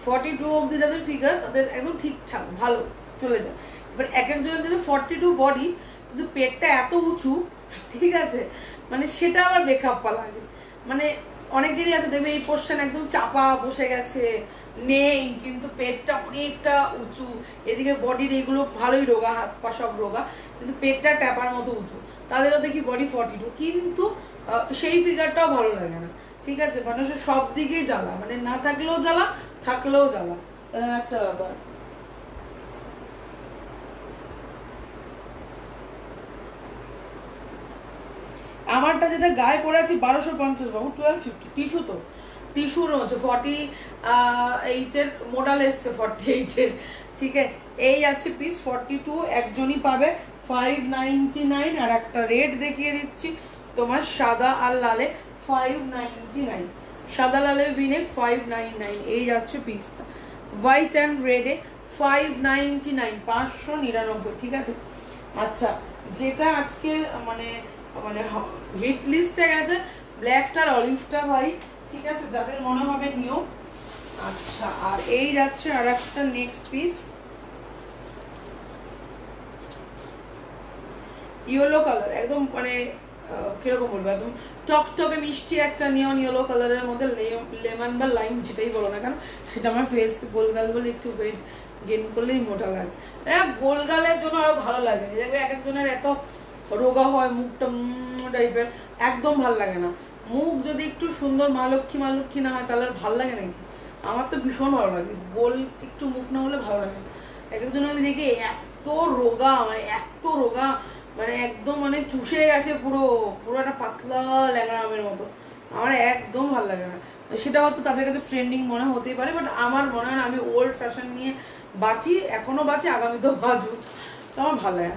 42 অবধি যাদের ফিগার, তাদের একদম ঠিকঠাক ভালো চলে যায়। এবার এক একজনের দেবে 42 বডি, কিন্তু পেটটা এত উঁচু, ঠিক আছে, মানে সেটা আবার বেখাপ্পা লাগে। মানে অনেকেরই আছে দেখবে এই পোর্শন একদম চাপা বসে গেছে, নেই, কিন্তু পেটটা অনেকটা উঁচু, এদিকে বডির এগুলো ভালোই রোগা, হাত পা সব রোগা, কিন্তু পেটটা ট্যাপার মতো উঁচু, তাদেরও দেখি বডি 42, কিন্তু সেই ফিগারটাও ভালো লাগে না, ঠিক আছে? মানুষের সব দিকেই জ্বালা, মানে না থাকলেও জ্বালা, থাকলেও জ্বালা, একটা ব্যাপার। আমারটা যেটা গায়ে পরে আছি 1250 বাবু, 1250 টিস্যু, তো টিস্যুর হচ্ছে 48-এর মোডাল এসছে, 48-এর, ঠিক আছে? এই আছে পিস 42, একজনই পাবে 599, আর একটা রেড দেখিয়ে দিচ্ছি তোমার, সাদা আর লালে 599, সাদা লালে ভিনেক 599, এই যাচ্ছে পিসটা, হোয়াইট অ্যান্ড রেডে 599, 599, ঠিক আছে? আচ্ছা, যেটা আজকে মানে মানে হিট লিস্টে গেছে ব্ল্যাকটার অলিভটা ভাই, ঠিক আছে? যাদের মনে হবে নিও। আচ্ছা, আর এই যাচ্ছে আর একটা নেক্সট পিস, ইয়েলো কালার, একদম মানে কিরকম বলবো, একদম টকটকে মিষ্টি একটা নিয়ন ইয়েলো কালারের মধ্যে, লেমন বা লাইম যেটাই বলো না কেন, সেটা আমার ফেস গোলগাল বলে একটু ওয়েট গেইন করলেই মোটা লাগে। হ্যাঁ, গোলগালের জন্য আরো ভালো লাগে, দেখবে এক একজনের এত রোগা হয় মুখটা টাইপের, একদম ভাল লাগে না। মুখ যদি একটু সুন্দর মা লক্ষ্মী না হয়, তাহলে আর ভাল লাগে নাকি? আমার তো ভীষণ ভালো লাগে, গোল একটু মুখ না হলে ভালো লাগে। এক একজন আমি দেখি এত রোগা, মানে এত রোগা, মানে একদম মানে চুষে গেছে পুরো, পুরো একটা পাতলা ল্যাংড়া আমের মতো, আমার একদম ভালো লাগে না। সেটা হয়তো তাদের কাছে ট্রেন্ডিং মনে হতেই পারে, বাট আমার মনে হয় না, আমি ওল্ড ফ্যাশন নিয়ে বাঁচি, এখনো বাঁচি, আগামীতেও বাঁচবো, তো আমার ভালো লাগে।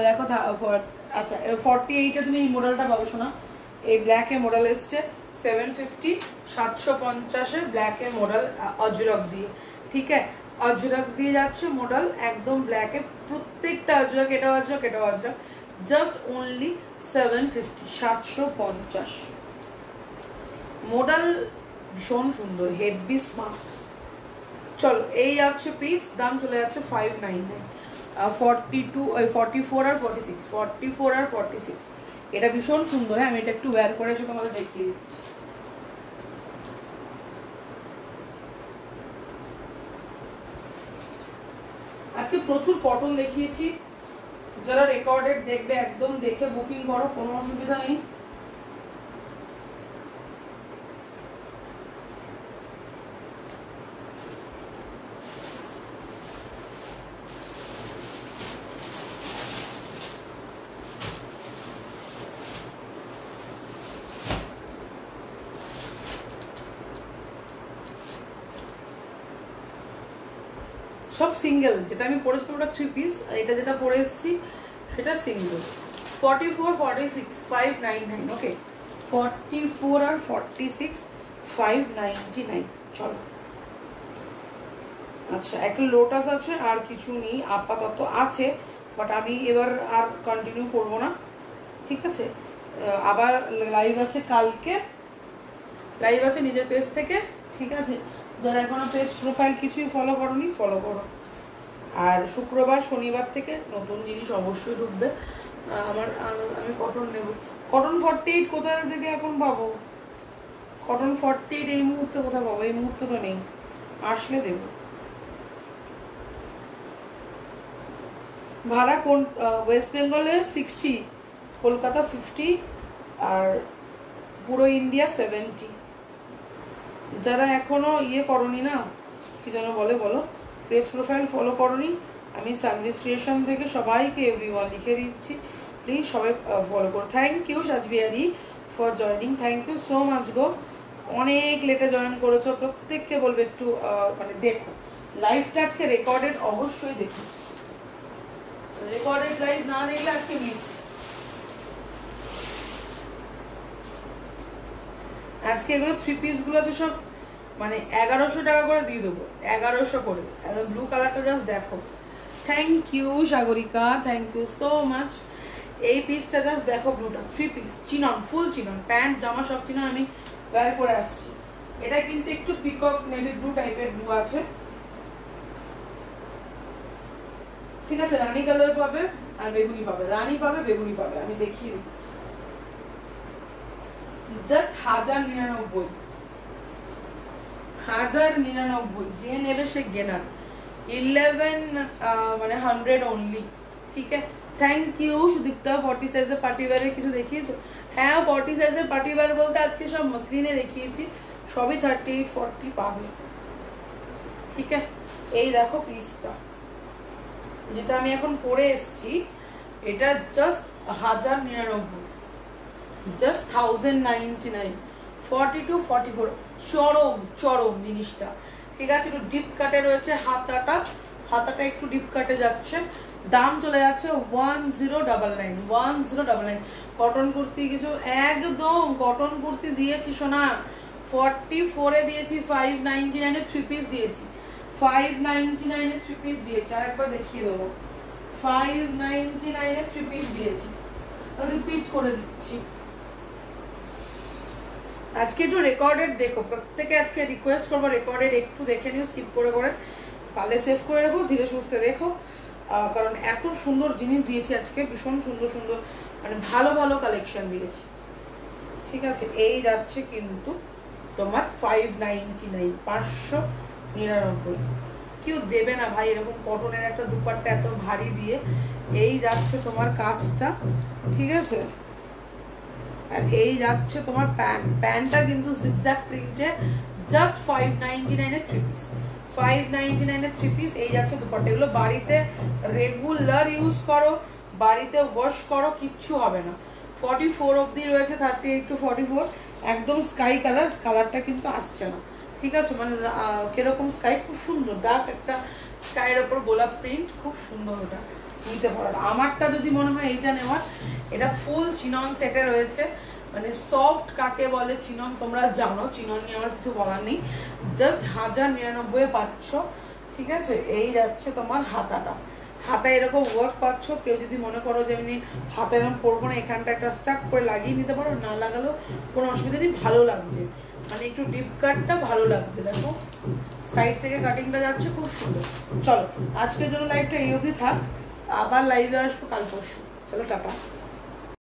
দেখো, আচ্ছা 48-এ তুমি এই মডেলটা পাবে শোনা, এই ব্ল্যাকে মডেল এসছে 750, 750-এর ব্ল্যাকে মডেল, অজরক দিয়ে, ঠিক আছে? অজরক দিয়ে যাচ্ছে মডেল, একদম ব্ল্যাকে, প্রত্যেকটা অজরক, এটা অজরক, এটা অজরক, জাস্ট অনলি 750, 750 মডেল, ভীষণ সুন্দর, হেভি স্মার্ট। চলো, এই যাচ্ছে পিস, দাম চলে যাচ্ছে 599, 42 44 আর 46, 44 আর 46। এটা ভীষণ সুন্দর। হ্যাঁ, আমি এটা একটু ওয়্যার করে এসে তোমাদের দেখিয়ে দিচ্ছি। আজকে প্রচুর কটন দেখিয়েছি, যারা রেকর্ডেড দেখবে একদম দেখে বুকিং করো, কোনো অসুবিধা নেই। সব সিঙ্গেল, যেটা আমি পরেছি ওটা 3 পিস, আর এটা যেটা পরে এসেছি সেটা সিঙ্গেল। 44 46 599। ওকে, 44 আর 46 599। চলো, আচ্ছা একটা লোটাস আছে, আর কিছু নেই আপাতত। আছে বাট আমি এবার আর কন্টিনিউ করবো না, ঠিক আছে। আবার লাইভ আছে কালকে, লাইভ আছে নিজের পেজ থেকে, ঠিক আছে। যারা এখনো পেজ প্রোফাইল কিছুই ফলো করোনি ফলো করো। আর শুক্রবার শনিবার থেকে নতুন জিনিস অবশ্যই ঢুকবে আমার। আমি কটন নেব। কটন 48 কোথায় থেকে এখন পাবো? কটন 48 এই মুহূর্তে কোথায় পাবো? এই মুহূর্তে তো নেই, আসলে দেব। ভাড়া কোন? ওয়েস্ট বেঙ্গলে 60, কলকাতা 50, আর পুরো ইন্ডিয়া 70। যারা এখনো করনি না, কি যেন বলে বলো, পেজ প্রোফাইল ফলো করনি, আমি সার্ভিস ক্রিয়েশন থেকে সবাইকে এভরিওয়ান লিখে দিচ্ছি, প্লিজ সবাই ফলো করো। থ্যাংক ইউ সাজবিহারি for joining, thank you so much গো। অনেক লেটে জয়েন করেছো, প্রত্যেককে বলবে একটু মানে দেখো লাইভটা, আজকে রেকর্ডেড অবশ্যই দেখো। রেকর্ডেড লাইভ না দেখলে আজকে মিস। আজকে এগুলো 3 পিস গুলো আছে সব, মানে 1100 টাকা করে দিয়ে দেবো, 1100 করে। ব্লু কালারটা জাস্ট দেখো। Thank you Sagarika, thank you so much. এই পিসটা জাস্ট দেখো, ব্লুটা 3 piece chinon, full chinon, pant জামা সব চিনন, আমি ওয়্যার করে আসছি। এটা কিন্তু একটু পিকক নেভি ব্লু টাইপের ব্লু আছে, ঠিক আছে। রানী কালার পাবে আর বেগুনি পাবে, রানী পাবে বেগুনি পাবে, আমি দেখিয়ে দিচ্ছি। জাস্ট 1099, 1099, যে নেবে সে গেনার। 11 মানে 100 অনলি, ঠিক আছে। Thank you Sudipta. 40 সাইজের পার্টি ওয়্যারের কিছু দেখিয়েছো? হ্যাঁ, 40 সাইজের পার্টি ওয়্যার বলতে আজকে সব মসলিনে দেখিয়েছি, সবই 38 40 পাবে, ঠিক আছে। এই দেখো পিসটা, যেটা আমি এখন পরে এসছি, এটা জাস্ট 1099, জাস্ট 1099। 42 44, চরম চরম জিনিসটা, ঠিক আছে। একটু ডিপ কাটে রয়েছে হাতাটা, হাতাটা একটু ডিপ কাটে যাচ্ছে। দাম চলে যাচ্ছে 1099, 1099। কটন কুর্তি কিছু একদম কটন কুর্তি দিয়েছি সোনা, 44 এ দিয়েছি, 599 এ 3 পিস দিয়েছি, 599 এ 3 পিস দিয়েছি। আর একবার দেখিয়ে দেবো, 599 এ 3 পিস দিয়েছি, রিপিট করে দিচ্ছি। আজকে একটু রেকর্ডেড দেখো, প্রত্যেকে আজকে রিকোয়েস্ট করবো রেকর্ডেড একটু দেখে নিও, স্কিপ করে করে, পালে সেভ করে রাখো, ধীরে সুস্থে দেখো, কারণ এত সুন্দর জিনিস দিয়েছি আজকে, ভীষণ সুন্দর সুন্দর, মানে ভালো ভালো কালেকশন দিয়েছি, ঠিক আছে। এই যাচ্ছে কিন্তু তোমার 599, 599। কেউ দেবে না ভাই এরকম কটনের একটা দুপাট্টা এত ভারী দিয়ে। এই যাচ্ছে তোমার কাজটা, ঠিক আছে। আর এই যাচ্ছে তোমার প্যান্ট, প্যান্টটা কিন্তু জিগজ্যাগ প্রিন্টে, জাস্ট 599 এ 3 পিস, 599 এ 3 পিস। এই যাচ্ছে দুপাট্টা, এগুলো বাড়িতে রেগুলার ইউজ করো, বাড়িতে ওয়াশ করো, কিচ্ছু হবে না। 44 অবধি রয়েছে, 38 to 44, একদম স্কাই কালার, কালারটা কিন্তু আসছে না, ঠিক আছে। মানে কিরকম স্কাই, খুব সুন্দর ডার্ক একটা স্কাইয়ের ওপর গোলাপ প্রিন্ট, খুব সুন্দর, ওটা নিতে পারো। আমারটা যদি মনে হয় এইটা নেওয়ার, এটা ফুল চিনন সেটে রয়েছে, মানে সফট কাকে বলে চিনন তোমরা জানো, চিনন নিয়ে আমার কিছু বলার নেই, জাস্ট 1099 পাচ্ছ, ঠিক আছে। এই যাচ্ছে তোমার হাতাটা, হাতায় এরকম ওয়ার্ক পাচ্ছ। কেউ যদি মনে করো যে এমনি হাতে এরকম পরবো না, এখানটা একটা স্টাক করে লাগিয়ে নিতে পারো, না লাগালেও কোনো অসুবিধা নেই, ভালো লাগছে, মানে একটু ডিপ কাটটা ভালো লাগছে। দেখো সাইড থেকে কাটিংটা যাচ্ছে, খুব সুন্দর। চলো আজকের জন্য লাইভটা এই অবধি থাক, আবার লাইভে আসবো কাল পরশু। চলো টাটা।